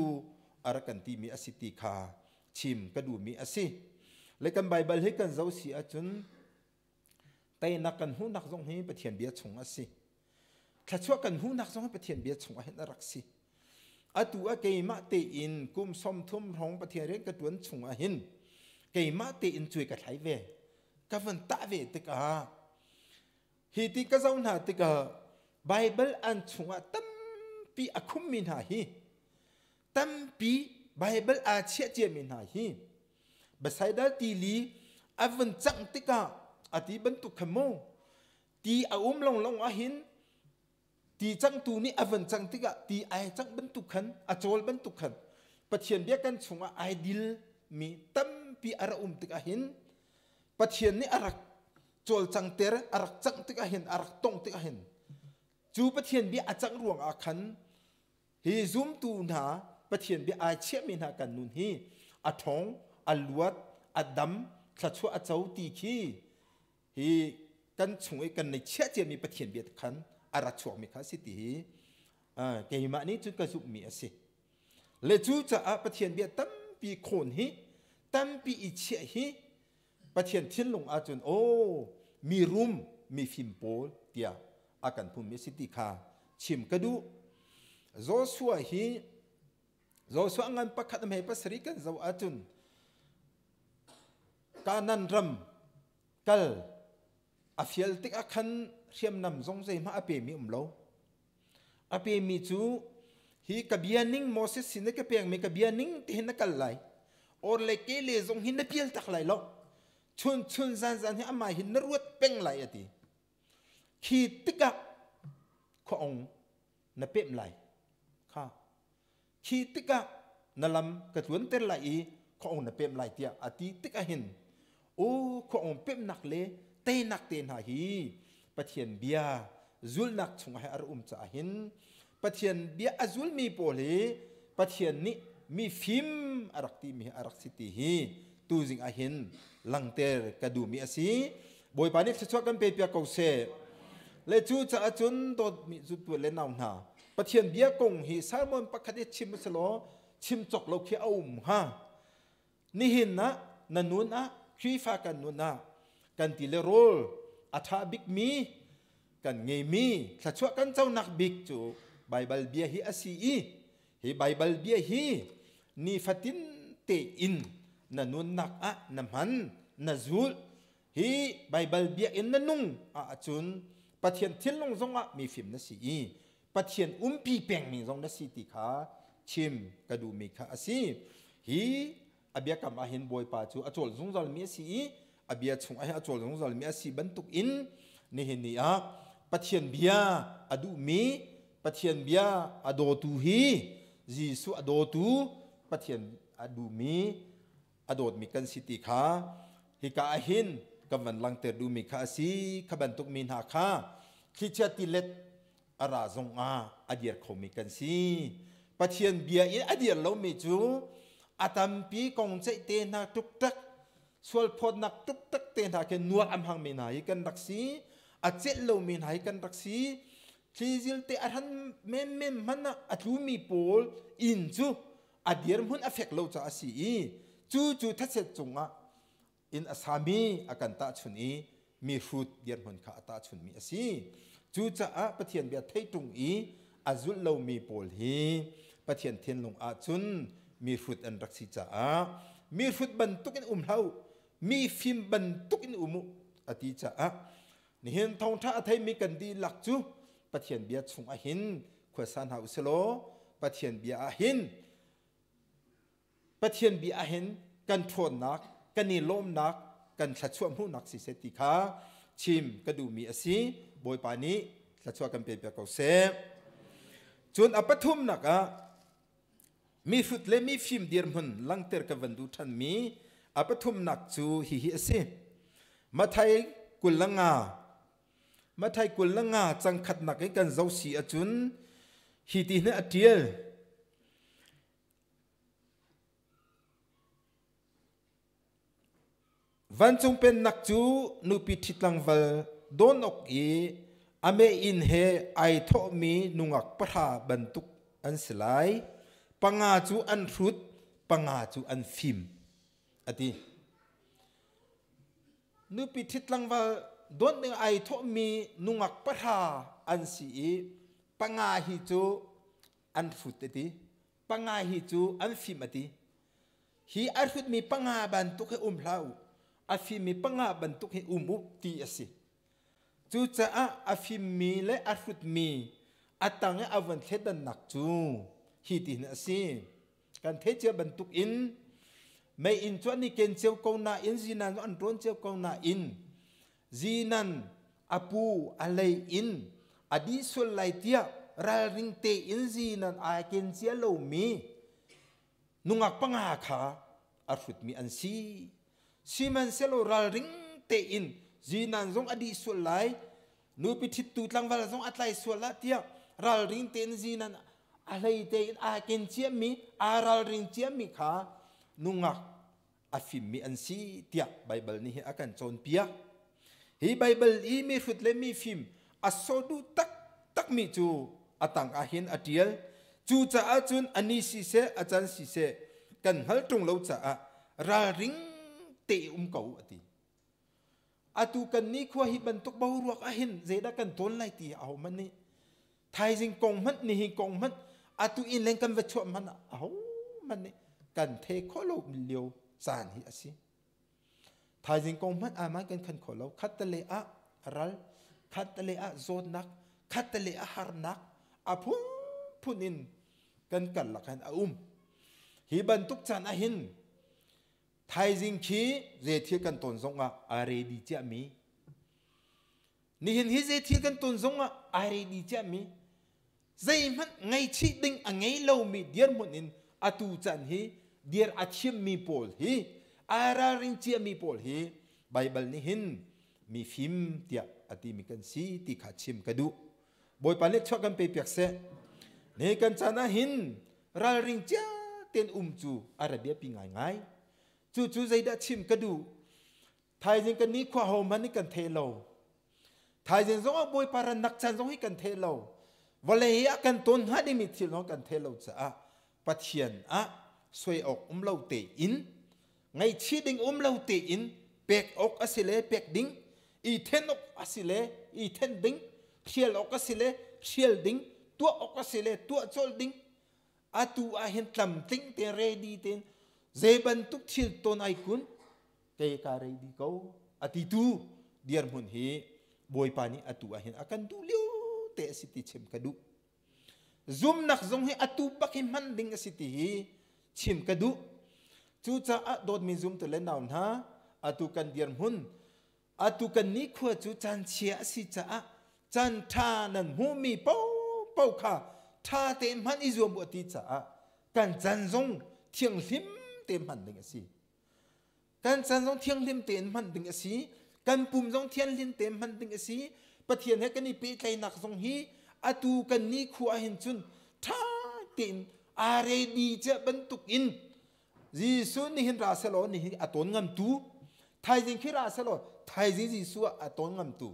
อารักันตีมีอสิติคาชิมกระดูมีอสิ เลยกันไบเบิลให้กันเจ้าสีอาจุนแต่นักกันหูนักทรงให้ประเทียนเบียชงอาสิถ้าช่วยกันหูนักทรงให้ประเทียนเบียชงอาเห็นรักสิอาตัวเกยมาเตอินกุมสมทุ่มร้องประเทียนเรียนกระตวนชงอาเห็นเกยมาเตอินช่วยกันไหลเวกับวันตาเวติกาฮีติกาเจ้าหน้าติกาไบเบิลอันชงอาตั้มปีอาคุมมินหาฮีตั้มปีไบเบิลอาเชียเจมินหาฮีบสายดาตีลีอวันจังติกาอธิบันตุขโมตีอาลงอาหินตีจังตูนี่อวันจังติกาตีไอจังบันตุขันอโจลบันตุขันปะเทียนเบียกันชงไอดิลมีตั้มปีอาระติกาหินปะเทียนนี่อารักโจลจังเตระอารักจังติกาหินอารักตงติกาหินจูปะเทียนเบียอาจังรวงอาขันฮีซุมตูนาปะเทียนเบียอาเชี่ยมินากันนุนฮีอาทองอลวดอดัมขลัดชัวอาเจ้าตีขี้ฮีกันชงไอกันในเชี่ยเจมีปะเทียนเบียขันอารักชัวมีข้าสิตีเกยมานี้จุดกระสุมีสิเลจูจะปะเทียนเบียตั้มปีโคนฮีตั้มปีอิเชี่ยฮีปะเทียนทิ้งลงอาจนโอ้มีรุมมีฟิมโปลเตียอากันภูมิสิติคาชิมกระดูโจชัวฮีโจชัวงันปักขัดไม่ปัสริกันเจ้าอาจุนการนันรำกัลอาฟิลติกอาคันเชียมนำทรงใจมาอาเปมีโลอาเปมีจูฮีกับเบียนิงโมเสสสินกับเปียงมีกับเบียนิงที่เห็นนักกัลไหลโอเลเกเลทรงหินนับเปียลตักไหลลชุนซันให้อามาหินนรวดเป่งไหลอดีขีติกะข้องนับเปียมไหลค่ะขีติกะนั่นลำกระทวนเตลไหลข้องนับเปียมไหลเตียอดีติกะหินโอ้ข้องเปียมนักเลเตนักเตนหาฮีปะเทียนเบียจุลนักชงให้อารุมจะหินปะเทียนเบียจุลมีโปเลปะเทียนนี้มีฟิมอารักตีมีอารักสิติฮีตูจิงอาหินลังเตอร์กระดูมีอาศีบอยปานิชชกันเปียกเอาเสเลจูจะอาจุนโดมีจุดตัวเล่นเอาหน้าปะเทียนเบียกงฮีสารมันปะคัดชิมสโลชิมจกเราเขียวฮะนี่หินนะนันนุนนะครีฟ้ากันนุนนะกันติเลโรลอัฐาบิกมีกันเงมีถ้าช่วยกันเจ้านักบิกจูไบเบิลเบียฮีอาศีฮีไบเบิลเบียฮีนี่ฟัตินเตอินนันนุนนักอะน้ำมันนัจูลฮีไบเบิลเบียอินนันนุงอาจุนปะเทียนทิ้งลงซงอะมีฟิมนัสีปะเทียนปีเป่งมีซงนัสีติขาชิมกระดูมีขาอาศีฮีอเบียกำอาหินบอยปาจูอาโจลซงจอลมีสีอเบียชงอาหินอาโจลซงจอลมีสีบรรทุกอินนี่เห็นนี่อะปะเทียนเบียอดูมีปะเทียนเบียอโดตูฮีจีสุอโดตูปะเทียนอดูมีอโดดมีกันสิติขาฮิกาอาหินกำวันลังเตอดูมีขาสีขบันตุกมีนาคาคิดเชติเล็ดอาราซงอาเดียร์เขามีกันสีปะเทียนเบียอินอาเดียร์เรามีจูอาตัมปีกงใจเตนักตุกตักส่วนพอนักตุกตักเตนักเกนัวอัมหังมีนายกันรักสีอาเจลเรามีนายกันรักสีทีจิลเตอาทันเมมมันนะอาทูมีโพลอินจูอาเดียร์มันอเฟกเราจะอาศีจูทัศเซจงอ่ะอินอาสามีอากันตาชุนีมีฟุตเดียร์มันข้าตาชุนมีอาศีจูจะอาปะเทียนเบียไทยตรงอาจุลเรามีโพลฮีปะเทียนเทียนลงอาจุนมีฟุตอันรักษาจ้ามีฟุตบรรทุกอินเฮามีฟิมบรรทุกอินมุอติจ้านี่เห็นทองท่าไทยมีกันดีหลักจูปะเทียนเบียชงอาหินขวสันหาอุสโลปะเทียนเบียอาหินปะเทียนเบียอาหินกันทวนนักกันนิลมนักกันชัดช่วงหูนักสิเสติขาชิมกระดูมีอาศีบอยปานี้ชัดช่วงกันเปียกเอาเสจนอปทุมนักมีฟุตเลมีฟิมเดียร์มันลังเตอร์กับวันดูทันมีอปทุมนักจูฮิฮิอาศีมาไทยกุลงามาไทยกุลงาจังขัดนักให้กันเจ้าสีอจุนฮิติเนอเดียลวันจงเป็นนักจูนุปิทิตังวัลโดนอกอเมอินเฮไอทอมีนุงักปะทาบรรทุกอันสลายปังอาจูอันรุดปังอาจูอันฟิมอดี nu pi thit lang wa don ning ai tho mi nungak patha an si panga hi chu an fut ti panga hi chu an fi mati hi arfut mi panga ban tu ke hlau a fi mi panga ban tu ke up ti asi chu cha a fi mi le arfut mi atang avan thedan nak chu hi ti na si kan the che ban tuk in mai in chuan ni ken cheu ko na in zinan an ron cheu ko na in zinan apu alai in adi sul lai tia ral ring te in zinan a ken sia lo mi nungak panga kha arfut mi an si siman selo ral ring te in zinan zong adi sul lai nu pi thit tu tlang wal zong atlai sul la tia ral ring te in zinan alai te in a ken sia mi a ral ring sia mi kha nungak afim mi an si tia bible ni hi akan chon pia hi bible i mi fut le mi fim asodu tak mi chu atang a hin atial chu cha a chun ani si se achan si se kan hal tung lo cha a ral ring te ko ati atu kan ni khwa hi ban tok bau ruak a hin zeda kan ton lai ti au man ni thai jing kong mat ni hi kong mat atu in leng kan va chwa man au man ni kan the kholo milio san hi asi thai jing kong mat a man kan khan kholo khatale a ral khatale a zot nak khatale a har nak a punin kan lakan a hi ban tuk chan a hin thai jing khi je thil kan ton zonga a re di cha mi ni hin hi je thil kan ton zonga a re di cha mi zai man ngai chi ding a ngai lo mi dier munin atu chan hi dier achim mi pol hi ara ring chi mi pol hi bible ni hin mi fim tia ati mi kan si ti kha chim kadu boy pa le chwa kan pe pek se ne kan chana hin ral ring cha ten chu arabia pi ngai chu zai da chim kadu thai jing kan ni khwa ho man ni kan the lo thai jing zong boy para nak chan zong hi kan the lo vale ya kan ton ha di mi thil no kan the lo cha pathian a soi ok lo te in ngai chi ding lo te in pek ok asile pek ding i then ok asile i then ding khiel ok asile khiel ding tua ok asile tua chol ding atu a hen tlam ting te ready ten zeban tuk thil ton ai kun ke ka ready ko ati tu diar mun hi boy pani atu a hen akan du liu te siti chim kadu zum nak zong hi atu bakim man ding siti hi chim kadu chu cha a dot mi zum to le naun ha atu kan diar mun atu kan ni khwa chu chan chia si cha a chan tha nan hu mi pau kha tha te man i zum bo ti cha a kan chan zong thiang lim te man ding si kan chan zong thiang lim te man ding si kan pum zong thian lim te man ding si pathian he kan ni pe tlai nak zong hi atu kan ni khwa hin chun tha tin are di cha ban tuk in jisu ni hin ra selo ni aton ngam tu thai jing khi ra selo thai jing jisu aton ngam tu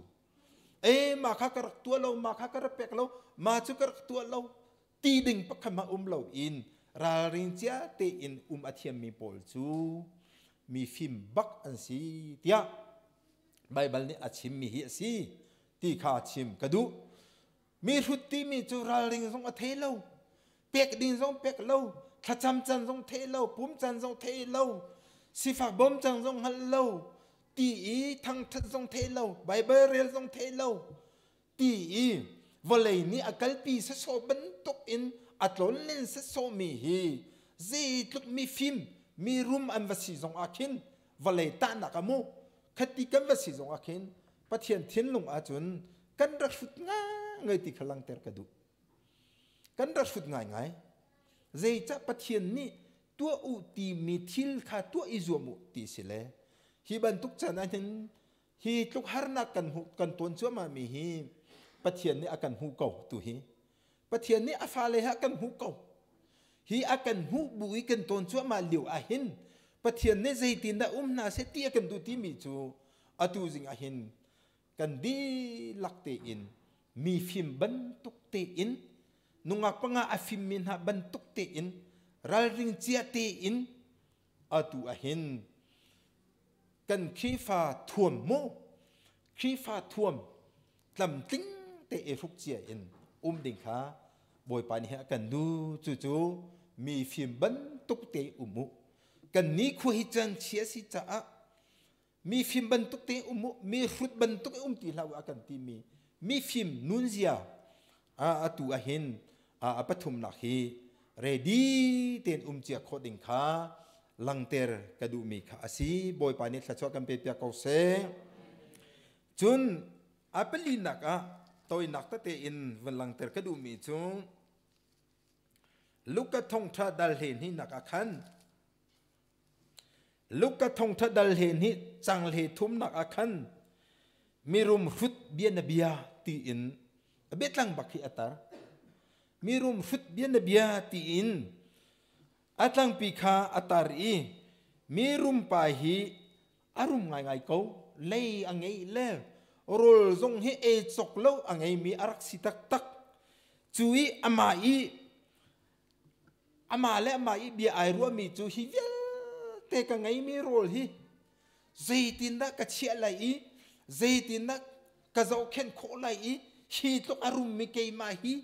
ma kha kar tu lo ma kha kar pek lo ma chu kar tu lo ti ding pakhama lo in ra ring cha te in athiam mi pol chu mi fim bak an si tia bible ni achim mi hi si ti kha chim kadu mi rutti mi chu ra ring zong a the lo pek din zong pek lo thacham chan zong the lo pum chan zong the lo sifa bom chan zong hal lo ti thang that zong the lo bible rel zong the lo ti volei ni akal pi sa so ban tok in atlon len sa so mi hi zi tluk mi fim mi rum an vasi zong akin volei ta na kamu khati kam vasi zong akin pathian thin lung a chun kan ra fut nga ngai ti khalang ter kadu kan ra fut ngai zei cha pathian ni tua u ti mi thil kha tua izumu ti sile hi ban tuk chana hin hi tluk har na kan ton chu ma mi hi pathian ni akan hu ko tu hi pathian ni afale ha kan hu ko hi akan hu bui kan ton chu ma liu a hin pathian ni zei tin da na se ti kan du ti mi chu atu jing a hin kan di lakte in mi fim ban tuk te in nunga panga afim min ha ban tuk te in ral ring chia te in atu a hin กันขี้ฟ้าท่วมโมขี้ฟ้าท่วมลำติ้งเตะรุกเจียนดิ่งขาบอยปานี่ฮะกันดูจู่ๆมีฟิล์มบันตุกเตะมุกันนี้คุยจันเชียสิจ้ามีฟิล์มบันตุกเตะมุมีรุดบันตุกตีลาวอากันตีมีฟิล์มนุนเซียตัวเห็นปฐุมนักฮีเรดี้เต็นเจียโคดิ่งขาลังเตอร์กระดูมีขาสีบอยปานี่ถ้าชอบกันเปียกเขาเสจุนเปลีนักตัวนักตั้งแต่อินวันลังเตอร์กระดูมีจุนลูกกระทงทัดดัลเห็นที่นักขันลูกกระทงทัดดัลเห็นที่จังเลทุ่มนักขันมีรุมฟุตเบียนเบียตีอินเบ็ดลังบักฮีอัตามีรุมฟุตเบียนเบียตีอินอัตลังปีขาอัตารีมีรุมปาฮีอารุมไงเขาเล่อังไงเล่โรลซงให้จกเล่าอังไงมีอารักสิตักจุยอามาและอามาเบียไอรัวมีจุยเวลเตกังไงมีโรลฮีเจตินนักกะเชียไหลเจตินนักกะเจ้าเข็นโคไหลฮีตกอารุมมีเกยมาฮี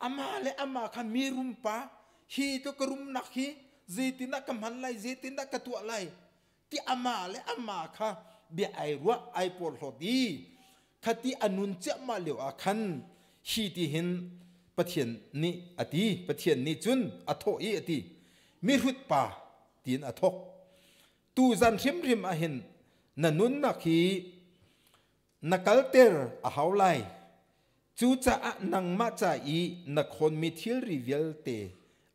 อามาและอามาขามีรุมปาฮีตกรุมนักฮีเจตินนักกะมันไหลเจตินนักกะตัวไหลที่อามาและอามาขาเบียไอรัวไอปอลโหดีคดีอนุนเจมาเหลียวอาคันฮีที่เห็นปะเทียนนี่อดีปะเทียนนี่จุนอโทอีอดีมีรุดป่าตีนอทกตูจันริมเห็นนันุนนักฮีนักเตอร์อาหาวไลจูจ่านังมาจ่าอีนักคนมีทิลรีเวลเต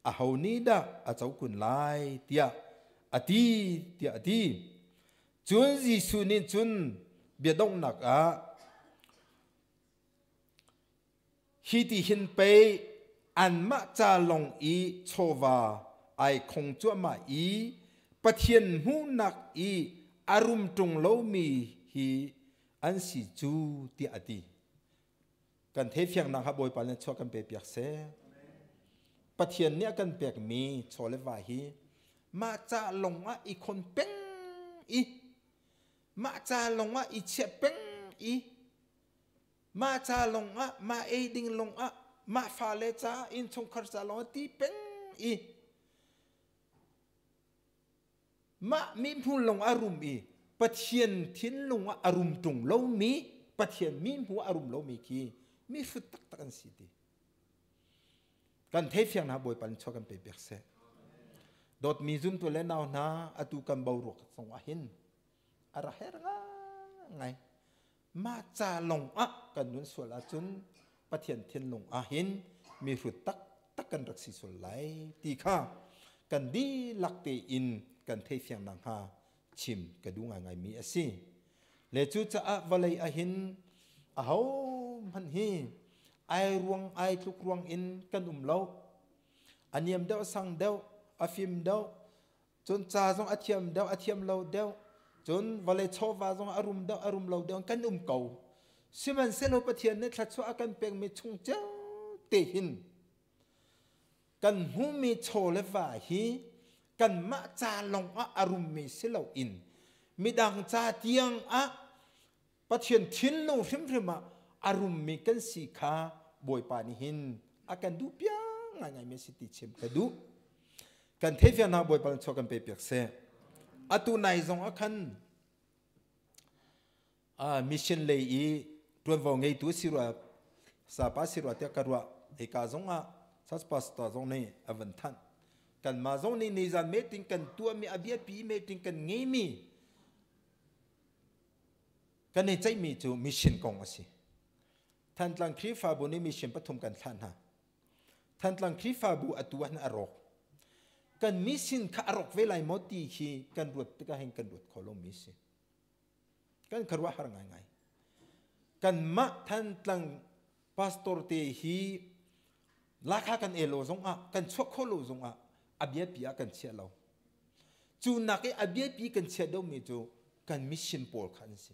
อาหาวนี้ดาอาเจ้าคุณไลเตียอดีจุนจีสุนิจุนเบียดงนักฮิติหินไปอันมาจ่าลงอีโชวาไอคงจัวมาอีปะเทียนหูนักอีอารมณ์ตรงโลมีฮีอันสิจูที่อดีกันเทฟียงนักบอยปานชอกันเปียกเสปะเทียนเนี่ยกันเปียกมีโชเลวาฮีมาจ่าลงอีคนเป็งอีมาจ่าลงอีเชเป็งอีมาจ่าลงมาเอดิงลงมาฟาเลจ่าอินชงคาร์จ่าลงตีเป็งอีมามีพูนลงอารมณ์อีปะเทียนทิ้นลงอารมณ์ตรงเรามีปะเทียนมีหัวอารมณ์เรามีกีมีฟุตตักกันสิดีกันเทฟียงนะบอยปันชอกันไปเบียกเสดดมีซุ่มตัวเล่นเอานะอตุกันเบารุกสงหินอะไรเฮร์ไงมาจ่าลงกันนุนส่วนละจุนปะเทียนทิ้นลงหินมีฟุตตักกันรักสิส่วนไหลตีข้ากันดีลักเตอินกันเทฟียงนังฮาชิมกระดูง่ายมีสิเลจูจะวะเลยหินเอามันฮีไอรวงไอทุกรวงอินกันเล่าอันยมเดาสังเดาอฟิมเดาจนจ่าจงอัฐยมเดาอัฐยมเล่าเดาจนวะเลยชอบว่าจงอารมณ์เดาอารมณ์เล่าเดากันเก่าสิมันเซลล์ปะเทียนเนี่ยทัดชัวกันเปลี่ยนมีชงเจ้าเตหินกันหูมีโชเลวาฮีกันมาจาลงอารมณ์มีเสลาอินมีดังจ่าเตียงปะเทียนทิ้นลงริมอารมณ์มีกันสีขาบอยปานิหินกันดูเปียงไงไม่สิติเชมกันดูกันเทฟียนาบอยปานชอกันไปเปียกเสตูนายจงคันมิชชันเลยตัววงไงตัวสิรัวสาปาสิรัวเตะกรัวเอกาจงสัสปัสตาจงในอวันทันกันมาจงในนิจานเมติงกันตัวมีอภิปีเมติงกันเงมีกันในใจมีจูมิชชันกองสิท่านลังคริฟาบุนี่มิชชันปฐมกันท่านฮะท่านลังคริฟาบุอตัวนั้นอรกกันมิชชันข้าอรกเวลาหมดที่ขี้กันรวดก็ให้กันรวดขอลงมิชชันกันครัวหาง่ายกันมาท่านลังพาสตอร์เตฮีลักหากันเอโลซงกันชกโคโลซงอเบียปีกันเชียเราจูนักอเบียปีกันเชียเดามีจูกันมิชชันโปลขันสิ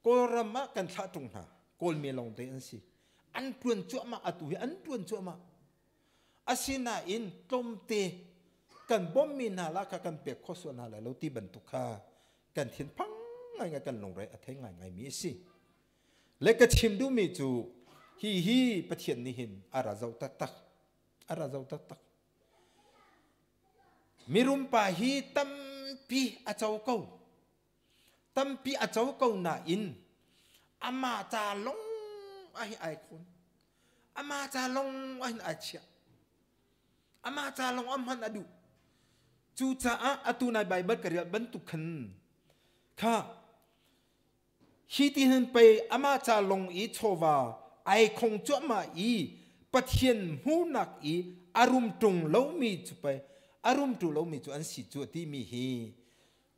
กอรมากันท่าตรงหากอลเมลองเตอันสิอันปวนจั่วมาอตุอันปวนจั่วมาอาศินาอินตมเต กันบ่มีนาละกันเปียกข้อส่วนหาแล้วที่บรรทุกข้ากันเทียนพังไงกันลงไรอัฐไงมีสิเล็กกระชิมดูมีจูฮีประเทียนนี่เห็นอาราเจ้าตักมีรุมป่าฮีตั้มปีอาเจ้าเก้าตั้มปีอาเจ้าเก้าหน้าอินอามาจาลงไอคนอามาจาลงไอเชียอามาจาลงมันอดูจูจ้าอตูนายใบบกระเรียบรรทุกขันข้าฮีที่เห็นไปอามาจาลงอีโชวาไอคงจ้วมาอีปะเทียนหูนักอีอารมณ์ตรงเล่ามีจุไปอารมณ์ตรงเล่ามีจุอันสิจุที่มีฮี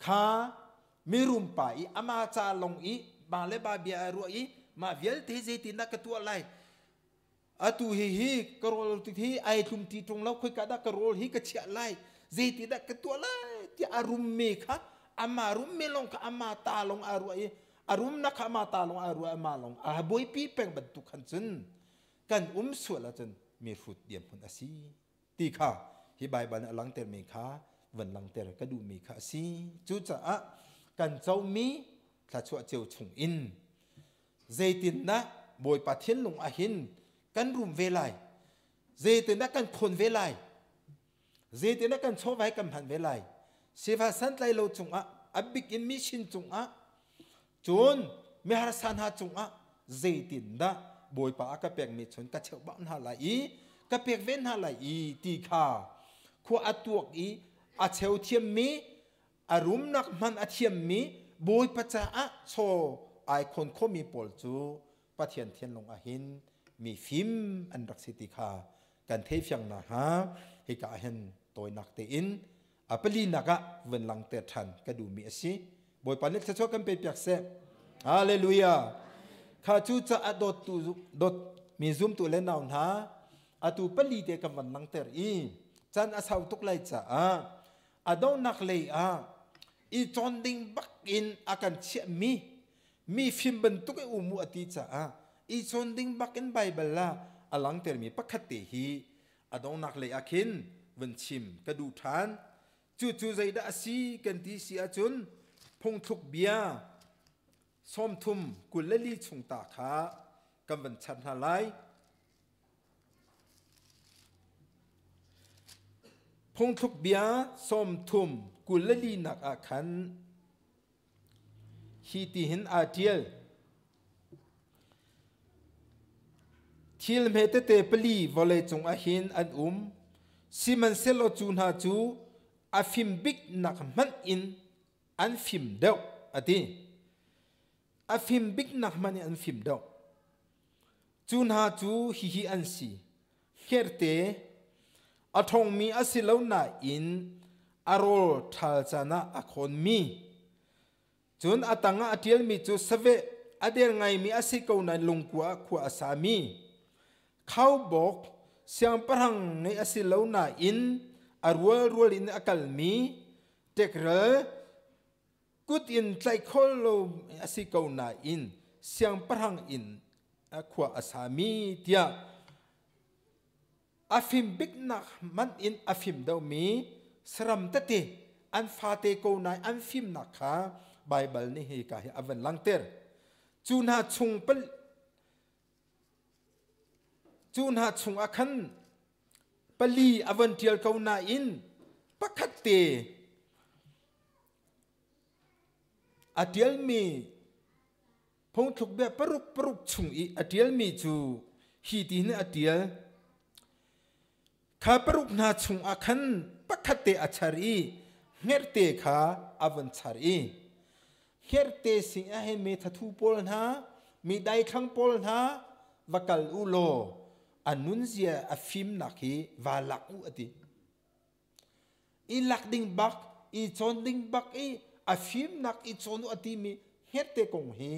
ข้ามีรุมป่าอีอามาจาลงอีบางเลบาเบียรัวอีมาเวลเทเจตินักตัวอะไรอตูฮีกรอลที่ไอทุมที่ตรงเล่าคุยกันกรอลฮีกระเชียไรเจตินักตัวอะไรที่อารมณ์มีค่ะอามารุมมีลงกับอามาตาลงอารัวอีอารมณ์นักอามาตาลงอารัวอามาลงอาบุยปีเป็งบรรทุกขันจนกันสวดละจนมีฟุดเดียมคนอาศีตีข้าที่ใบบันหลังเตอร์มีข้าวันหลังเตอร์ก็ดูมีข้าสีจุดจะกันเจ้ามีถ้าชัวเจียวชงอินเจตินนะบอยปะเทียนลงอาหินกันรุมเวลัยเจตินนะกันคนเวลัยเจตินนะกันโชว์ไว้กันพันเวลัยเสภาสันไลโลจงอับบิกินมิชินจงจนมีหาสันหาจงเจตินนะบอยปะกระเปียกมีชนกระเชาบ้านหาไหลกระเปียกเว้นหาไหลตีขาขัวอัตวกอาเชลเทียมมีอารมณ์นักมันอาเทียมมีบอยปะจ้าโชไอคนเขามีปอลจูปะเทียนเทียนลงอาหินมีฟิล์มอันรักสิติขากันเทฟยังนะฮะให้กาเห็นตัวนักเตอินอปลีนักเวนลังเตทันก็ดูมีสิบอยปานิจะช่วยกันเป็นเปียกเสะฮาเลลูยาข้าจูจะอดดมีซุ่มตัวเล่นเอาหนาอตูปลีเตกันวันลังเตออีจันอาสาวตุกไลจ้าอดองนักเลยอีจอนดิงบักอินอาการเชื่อมีฟิล์มบรรทุกอุมุอติจ้าอีจอนดิงบักอินไบเบิลละอลังเตอมีปักขัดเตฮีอดองนักเลยอาคินวันชิมกระดูทานจู่ใจได้สีกันที่เสียจนพงทุกเบียส้มทุ่มกุลลีชงตาขากำบันชันหาไลพงทุกเบียส้มทุ่มกุลลีนักอาคันฮีติหินอาเทียลทิลเมตเตปลีวอลเลจงอาหินอันซิมันเซโลจูนฮาจูอาฟิมบิกนักมันอินอันฟิมเดวอดีอาฟิมบิกนักมันอันฟิมเดวจูนฮาจูฮิอันซีเฮรเตอาทงมีอาศิลาวนาอินอารอลทัลจานะอาคนมีจูนอาตังอาเทียลมีจูสเวอเดียไงมีอาศิกาวนันลงกัวขัวอาสามีเขาบอกเสียงพลังในอาศิลาวนาอินอารวลอินอากาลมีเด็กเรกุดอินใจโคโลอาศิกาวนาอินเสียงพลังอินขัวอาสามีเดียอาฟิมบิกนักมันอินอาฟิมเดามีสรัมตเตอันฟาเตโกนายอันฟิมนักค่ะไบเบิลนี่ให้กาอวันลังเตอร์จูนาชุงเปลจูนาชุงอาคันปลีอวันเทียลเกานาอินปักขัดเตอาเทียลมีพงทุกแบบปรุกชุงอีอาเทียลมีจูฮีตีนอาเทียลข้าปรุกนาชุงอาคันปักขัดเตอาชารีเฮรเตข้าอวันชารีเฮรเตสิงห์เมทัทูปอลนะมีได้ครั้งปอลนะวักลอุโลอันนุนเสียอฟิมนักฮีวาลักอุอติอีลักดิงบักอีจอนดิงบักอีอฟิมนักอีจอนอุอติมีเฮรเตกงฮี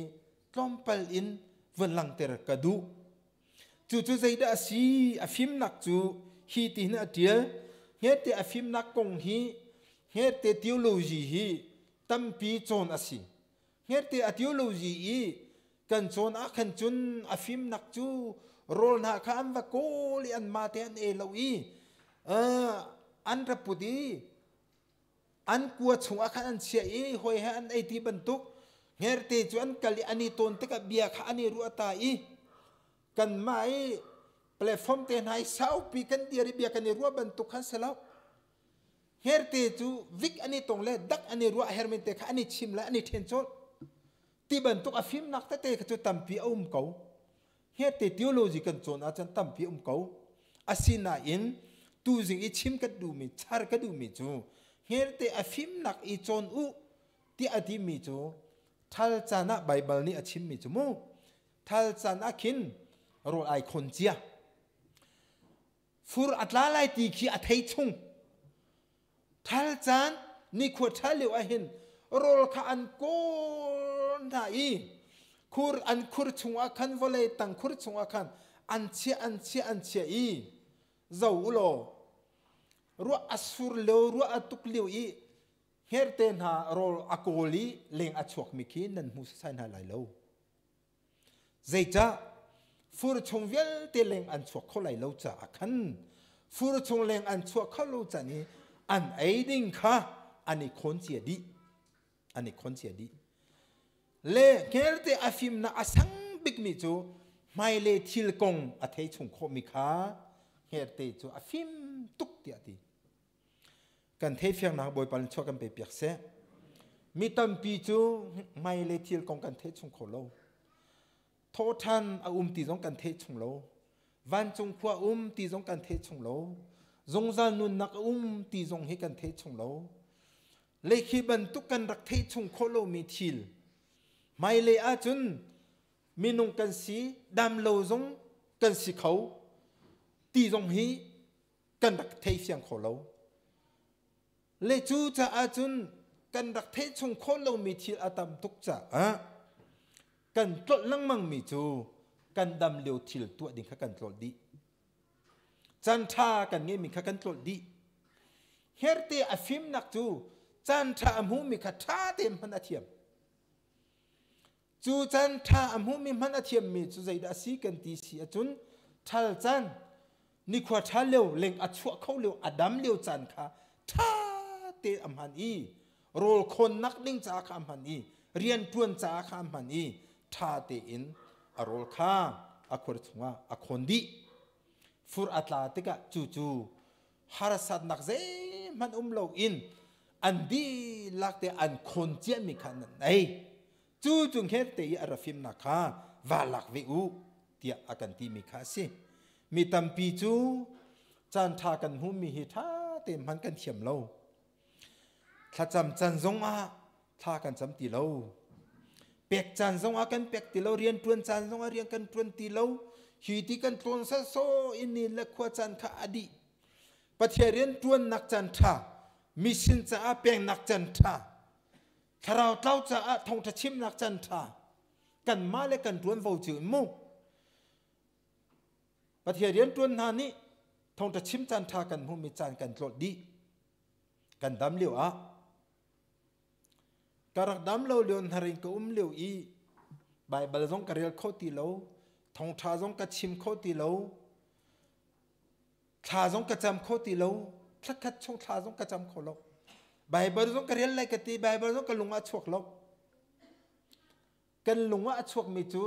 กลอมเปลอินวันหลังเตระกระดูจู่ใจได้สีอฟิมนักจู่ฮีตีนอเดียเฮรเตอฟิมนักกงฮีเฮรเตทีโอโลจีฮีตั้มปีจอนอสีเฮรเตอทีโอโลจีอีกันจอนอาคันจุนอฟิมนักจู่โรลนาคามวะโกลิอันมาเตอันเอลวี อันระปุดีอันกลัวชงอาคารอันเสียอีหอยอันไอที่บรรทุกเฮรเตจวนกะลิอันนี้ตนตะกับเบียกอันนี้รัวตาอีกันไม่แพลตฟอร์มเตนไฮเซาปีกันเดียริเบียกันนี้รัวบรรทุกขันเสลาเฮรเตจูวิกอันนี้ตรงเล่ดักอันนี้รัวเฮรเมนเตคอันนี้ชิมและอันนี้เทนโจที่บรรทุกอาฟิมนักเตะก็จะตั้มปีอุ้มเขาเฮรเตทีโอโลจีกันโจนอาจารย์ตั้มปีอุ้มเขาอาศินาอินตูจิงอิชิมกันดูมิชาร์กันดูมิจูเฮรเตอาฟิมนักอิโจนอุที่อดีมิจูทัลจานะไบเบิลนี่อาชิมมิจูมูทัลจานะคินโรไอคอนเจียฟูร์อัตลาไลตีคีอัตเฮชุงทัลจานนี่ขวดทัลเลวอาหินโรลข้าอันโกนไทยคูร์อันคูร์ชงอาคันวเลตังคูร์ชงอาคันอันเชียอีเจ้าอุโลรัวอัสุรเลวรัวอัตุกเลวอีเฮรเตนหาโรลอโกลีเลงอัชวกมิคีนันมุสไซน์หาไลเลวเจจ้าฟูร์ชงเวลเตเลงอันชวกเขาไลเลวจ้าคันฟูร์ชงเลงอันชวกเขาเลวจ้านี้อันไอดิ้งค่ะอันนี้คนเสียดีอันนี้คนเสียดีเล่เฮรเตอาฟิมน่าอาสังบิกมิจูไม่เล่ทิลกงอาเทชงโคมิค่ะเฮรเตจูอาฟิมตุกเตียดีกันเทฟียงนักบอยปันชอกันไปเปียกเสมีตัมปีจูไม่เล่ทิลกงกันเทชงโคโลโททันอาตีจงกันเทชงโลวันจงขวาตีจงกันเทชงโลจงจานุนนักตีจงให้กันเทชงโลเลขีบันทุกันรักเทชงโคโลมีทิลไม่เลอาจุนมีนงกันสีดำโลจงกันสีเขาตีจงฮีกันรักเทเสียงโคโลเลจูจะอาจุนกันรักเทชงโคโลมีทิลอาตามทุกจะกันตลลังมังมีจูกันดำเลียวทิลตัวดิ่งข้ากันตลดีจันทากันเงี้ยมีข้ากันตลดีเฮรเตอฟิมนักจูจันทาอมหูมีข้าท่าเต็มพันอาเทียมจูจันทาอมหูมีพันอาเทียมมีจูใจดาสีกันตีสีจุนทัลจันนี่ขวาทัลเลียวเล็งอัดชั่วเขาเลียวอดัมเลียวจันข้าท่าเตอมหันอีโรลคนนักดิ้งจากอัมหันอีเรียนทวนจากอัมหันอีท่าเตอินอารลข้าอควรชงว่าอคนดีฟูร์อัตลาติกะจูฮาร์สัดนักเซมันโลกอินอันดีลักเตอันคนเจียมีขนาดไหนจุงเฮตเตยอาราฟิมนักข้าวาลักวิอูเตียอากันตีมีข้าสิมีตัมปีจูจันทากันหูมีหิท่าเต็มมันกันเทียมโลถ้าจำจันจงอาท่ากันจำตีโลเป็กจันทรงอากันเป็กตีเราเรียนตวนจันทรงอาเรียนกันตวนตีเราหีที่กันตวนซะโซอินนี่เล็กขวาจันข้าอดีปัจเจเรียนตวนนักจันทามิสินจะอาเป็งนักจันทาถ้าเราเล่าจะอาทงทัชิมนักจันทากันมาเลยกันตวนฟูจิมุปัจเจเรียนตวนนานี้ทงทัชิมจันทากันหูมีจันกันตลอดดีกันดำเลี้ยวการดำเราเลี้ยนหาริงก็เลี้ยวอีใบบาลจงกระเรียลข้อตีเราทองท้าจงกระชิมข้อตีเราท้าจงกระจำข้อตีเราพระคัดชงท้าจงกระจำข้อเราใบบาลจงกระเรียลอะไรกันตีใบบาลจงกระลุงอาชวกเรากันลุงอาชวกมีจู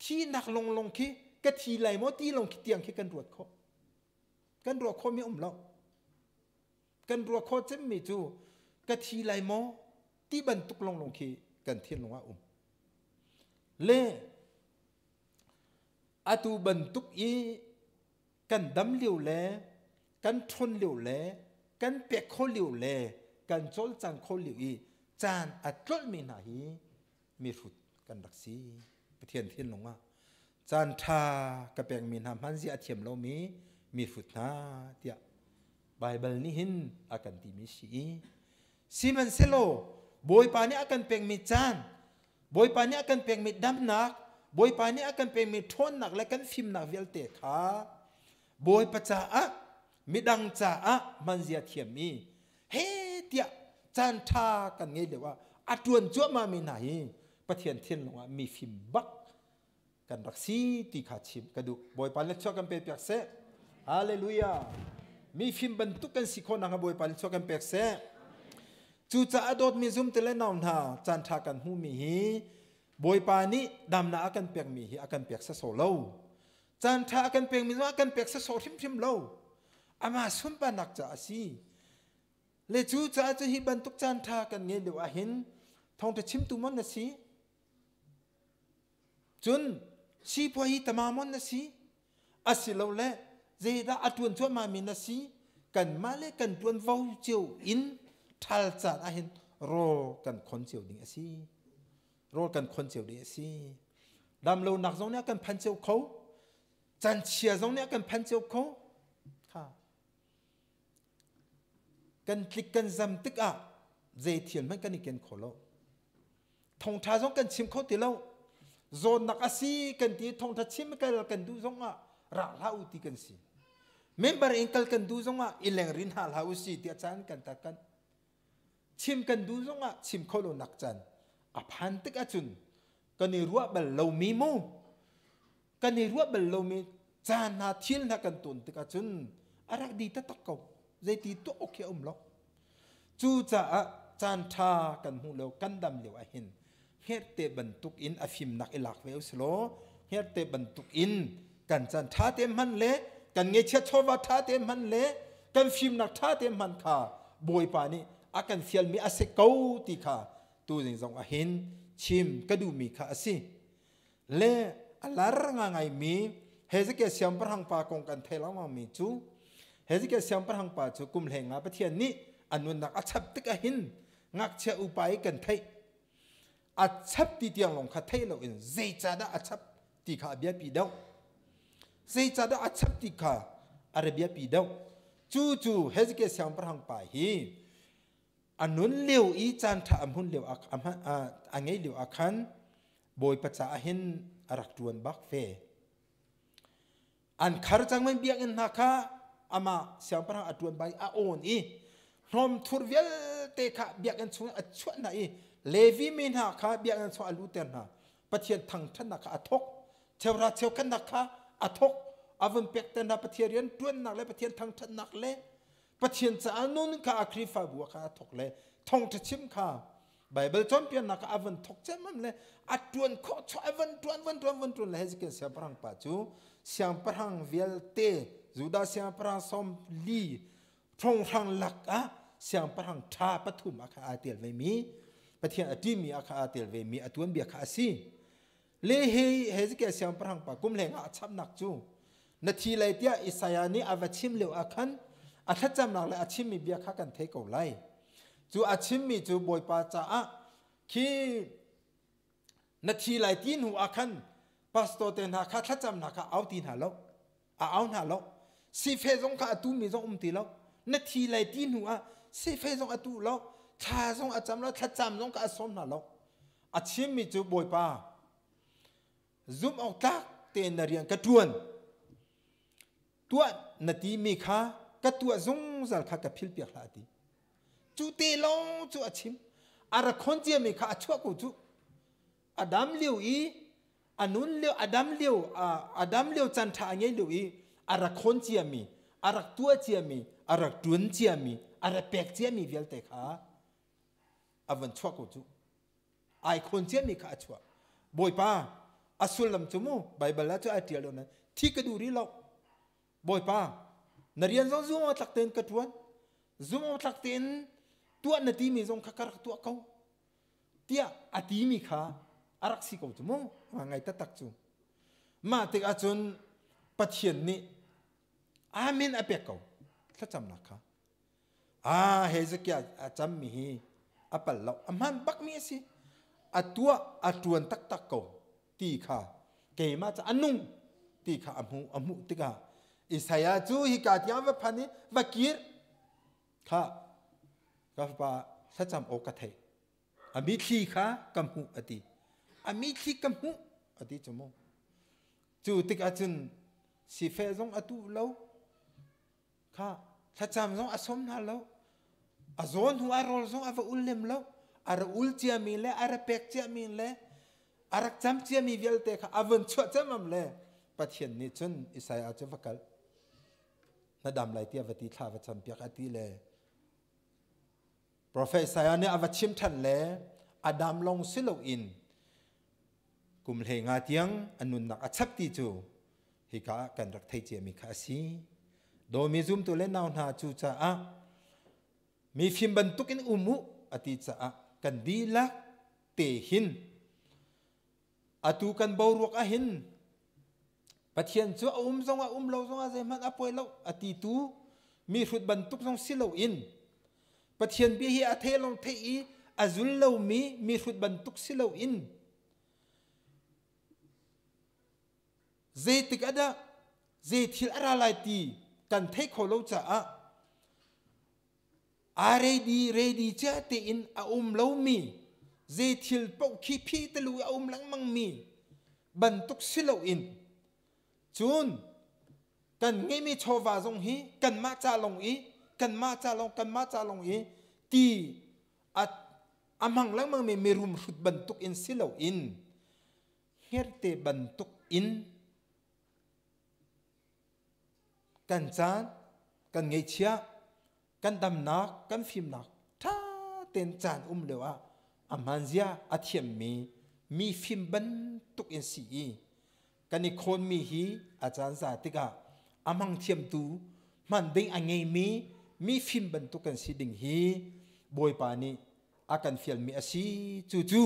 ที่นักลงขี้กะทีไหลมอตีลงขี้เตียงขี้กันรวดข้อมีเรากันรวดข้อจะมีจูกะทีไหลมอที่บรรทุกลงขี้กันเทียนลงว่าเล่อาตูบรรทุกอีกันดำเหลียวแลกันทนเหลียวแลกันเปียกข้อเหลียวแลกันโจลจังข้อเหลียวอีจานอัดรถมีหนาฮีมีฟุดกันรักสีเทียนลงว่าจานทากระเปียงมีน้ำมันสีอาเทียมเรามีฟุดนาเดียไบเบิลนี่หินอากันตีมีซีมันเซโลบอยปานี่อากันเปียงมีจานบอยปานี่อากันเปียงมีดำนักบอยปานี่อากันเปียงมีทนหนักและกันฟิมหนักเวลเตะขาบอยปัจจามีดังจ่ามันเสียเทียมมีเฮเดียจานทากันไงเดี๋ยวว่าอัดวนจ้วมามีไหนประเทียนเทียนลงว่ามีฟิมบักกันรักสีตีขาชิมกระดูบอยปานี่ชอบกันเป็นเปียกเสฮาเลลูยา มีฟิล์มบรรทุกกันสิคนนะครับบอยปาลิชกันเปียกเสจูจ่าอดดมีซุ่มเตเลนาวนาจันทากันหูมีฮีบอยปานี้ดำนากันเปียกมีฮีกันเปียกเสโซโลจันทากันเปียกมีว่ากันเปียกเสโซทิมโลอามาซุ่มปานักจ่าสีเลจูจ่าจะฮีบรรทุกจันทากันเงี้ยเดี๋ยวเห็นทองจะชิมตุมันนะสิจนชีพวฮีตมามันนะสิอาศิโลเล่เจด้าอัตวนชัวมามินะสิกันมาเลกันตวนวาวเจียวอินทัลจัดเห็นรอกันคนเจียวดิ่งสิรอกันคนเจียวดิ่งสิดำเราหนักตรงนี้กันพันเจียวเขาจันเชียตรงนี้กันพันเจียวเขาค่ะกันคลิกกันจำตึกอ่ะเจเทียนมันกันอีกกันขอเราทงท้าตรงกันชิมเขาตีเราโซนนักอาศีกันที่ทงทัดชิมกันกันดูตรงอ่ะรักลาอุติกันสิเมมเบอร์เองกันดูตรงอ่ะอิเลงรินหาลาอุสิที่อาจารย์กันตะกันชิมกันดูตรงอ่ะชิมเขาโลนักจันอภันตึกอาจุนกันนี่รัวเบลเรามีมูกันนี่รัวเบลเรามีจานนาทิลนักกันตุนตึกอาจุนอารักดีตะตะเกาใจตีตัวโอเคล็อกจูจ่าจานทากันหูเลวกันดำเลวเห็นเฮเตบรรทุกอินอฟิมนักอิลักเวลสโลเฮเตบรรทุกอินกันจันทาเต็มมันเละกันเงยเชื่อชอบว่าทาเต็มมันเละกันฟิมนักทาเต็มมันค่ะบอยปานี่อากันเฟียลมีอาเซเกาตีค่ะตัวจริงจงเห็นชิมก็ดูมีค่ะสิเละอลาร์งไงมีเฮสเกเซียมปะหังปากงกันเทลามามีจูเฮสเกเซียมปะหังปาจูกุมเหงาประเทศนี้อันนู้นนักอัจฉริยะหินงักเชื่ออุปายกันไทยอัจฉริยะลงขัดไทยเราเองเจจ่าได้อัจฉริยะเบียปีเดาเจจ่าได้อัจฉริยะอาระเบียปีเดาจู่เฮสเกเซียมปะหังปาฮีอันนู้นเลี้ยวอีจันทร์อัมหุนเลี้ยวอันไงเลี้ยวอาคันบอยปัจจัยหินอารักจวนบักเฟอันคาร์จังมันเบียกอินนักอามาเซียมปะหังอัจวนใบอาโอนอีนอมทุรเวลเตะขาเบียกันชงอัจฉริยะเลวีมินหาขาเบียกันชงอลูเตนหาปะเทียนทังทันนักอัทกเชวราเชวกันนักอัทกอาวันเป็กเตนนาปะเทียนเรียนต้นนักเลยปะเทียนทังทันนักเลยปะเทียนจะอันนู้นข้าอัครีฟาบัวข้าอัทกเลยทองจะชิมข้าไบเบิลจอมเปียนนักอาวันทกเจมันเลยอัดตวนข้อชอวันเลยให้สิเกเสียงพลังปัจจุเสียงพลังเวลเตจูดาเสียงพลังสมลีทงทางหลักเสียงพลังชาปฐุมอาคาอาเตียลเวมีปะเทียนอดีมีอาคาอาเตียลเวมีอตวนเบียคาซีเลเฮสิเกเสียงพลังปะกุมเหงอาชับหนักจูนาทีไรเดียอิสยานีอาวชิมเลวอาคันอาทัดจำหนักเลยอาชิมมีเบียข้ากันเทกเอาไลจูอาชิมมีจูบอยปาจ้าคีนาทีไรตีนหัวอาคันปัสโตเตนหาข้าทัดจำหนักเอาตีนหาแล้วเอาหาแล้วสิเฟซงข้าตูมีจงตีแล้วนาทีไรตีนหัวสิเฟซงอาตูแล้วชาจงอาจำแล้วทัดจำจงข้าสมหาแล้วอาชิมมีจูบอยปาซุ่มออกตักเตนเรียนกระทวนตัวนาทีมีข้ากระตัวจงจัลข้ากับพิลเปียกลาดีจูเตลงจูอาชิมอารักคนเจียมีข้าชั่วกูจูอดัมเลี้ยวอีอันนู้นเลี้ยวอดัมเลี้ยวจันทาเงี้ยเลี้ยวอีอารักคนเจียมีอารักตัวเจียมีอารักดวนเจียมีอารักเป็กเจียมีเวลเตข้าอวันชั่วกูจูไอคนเจียมีข้าชั่วบอยป้าอาสุลัมจุโมไบเบิลแล้วจะอาเทียลนั้นที่กระดูรีเราบอยป้านาเรียนจงตักเต็นกระทวนจงตักเต็นตัวนาทีมีจงขักรักตัวเขาเตี้ยอาทีมีข้าอารักสิเขาจุโมว่าไงตักจูมาติกอาจุนปัจเจียนนี้อาเมนอเปกเขาถ้าจำนักข้าเฮซเกียจำมีอปัลเราอามันบักมีสิอาตัวอาจวนตักเขาตีข้าเกมาจะอันนุ่งตีข้าอมุติกาอิสยาจูฮิกาติยามวพันนี้วกีร์ข้ากับป้าถ้าจำโอกาสเทอามิทีข้ากำหูอดีอามิทีกำหูอดีจมูกจูติกอาจุนสิเฟซงอตูเลวข้าถ้าจำซงอสมนาเลวอาโซนหัวรอลซงอาฟอุลเลมเลวอาระอุลเจียมีเลอาระเป็กเจียมีเลอารักจำเจียมีเวลเตะค่ะอวันชั่วจำมั่มเลยปะเทียนนี่จนอิสยาจะฟักกันน na dam lai tia vati tha va cham piak ati le professor ne avachim than le adam long silo in kum le nga tiang anun nak achap ti chu hi ka kan rak thai che mi kha si do mi zum tu le naw na chu cha a mi phim ban tukin umu ati cha a kan di la te hin atu kan bawruak a hin pathian chu zong a lo zong a zeman apoi lo ati tu mi rut ban tuk zong silo in pathian bi hi a the long the i azul lo mi rut ban tuk silo in zetik ada zethil ara lai ti kan thei kho lo cha a ready cha te in a lo mi zethil pau khi phi te lu a lang mang mi ban tuk silo in chun kan nge mi chowa zong hi kan ma cha long i ti at amang lang mang me rum rut ban tuk in silo in herte ban tuk in kan chan kan ngei chia kan dam nak kan phim nak tha ten chan lewa amanzia athiam mi phim ban tuk in si kan ni khon mi hi achan za tika amang thiam tu man ding angei mi phim ban tuk kan si ding hi boy pa ni akan fial mi asi chu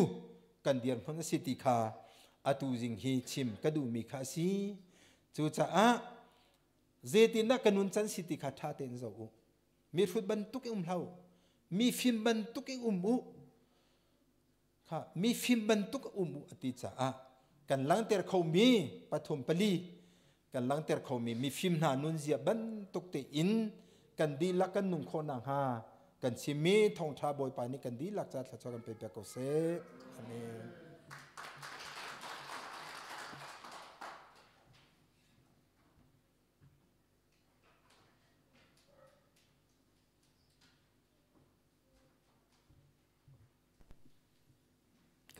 kan diar phon si ti kha atu jing hi chim kadu mi kha si chu cha a zetin na kanun chan siti kha tha ten zo mi rut ban tuk hlau mi phim ban tuk kha mi phim ban tuk ati cha a kan lang ter khau mi pathum pali kan lang ter khau mi phim na nun zia ban tuk te in kan di la kan nung khona ha kan chimi thong tha boy pa ni kan di lak cha thla kan pe pe ko se amen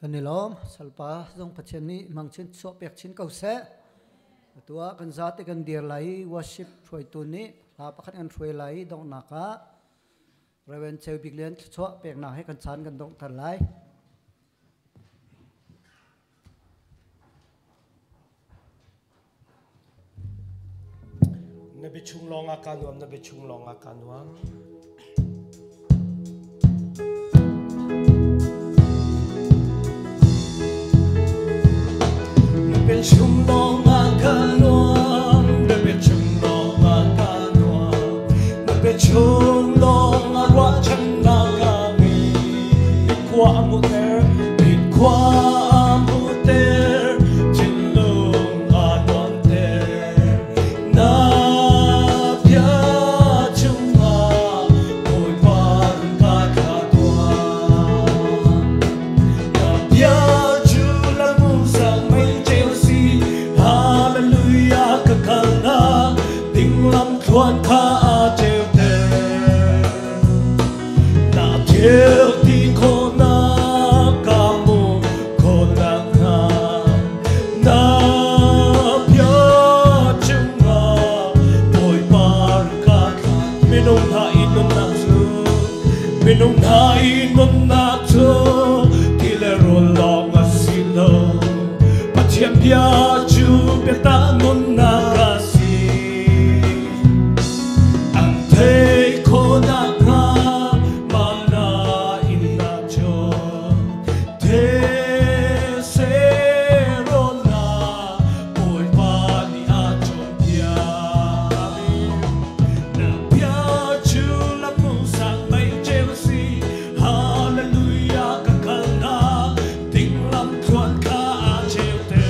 kan ni lom salpa zong pathian ni mangchin so pek chin kau se tua kan zate kan dir lai worship throi tu ni la pakhat an throi lai dong naka reven cheu biglen cho pek na he kan chan kan dong thar lai na bichung long akanuam na bichung long akanuam Bichung long akanuam na bichung long akanuam na bichung long arwa chan na kami ikwa amuter chinlung anon ter na pya chunga boy par ka khatwa na pya chula musang mai chelsea hallelujah kakana dinglam thuan kha cheu te na cheu ti khona kamu khona na na pya chunga boy par ka minung na inun na chu minung na inun na chu kilero long asilo pathian pya chu beta nun na kasi ang thei khona na mana inna cho te sero na boy pa ni a cho pya na pya chu la mu sang mai chelsea hallelujah kakana ting lam thuan kha cheu te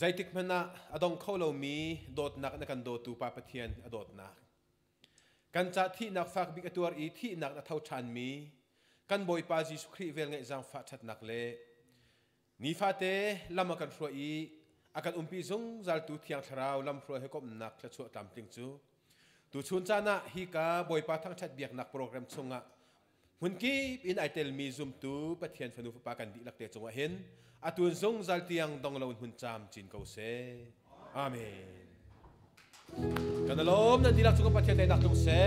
zaitik mana adong kholo mi dot nak na kan do tu pa pathian adot nak kan cha thi nak fak bik atuar I thi nak na thau chan mi kan boi pa Jesu Christ vel ngai jang fa that nak le ni fa te lama kan ro I akan umpi zong zal tu thiang tharau lam ro he kom nak la chu tam ting chu tu chun cha na hi ka boi pa thang that biak nak program chunga hun ki in I tell me zoom tu pathian phanu pa kan di lak te chunga hen atun zong zal tiang dong lo hun cham chin ko se amen kanalom na dilak chunga pathian dai nak tung se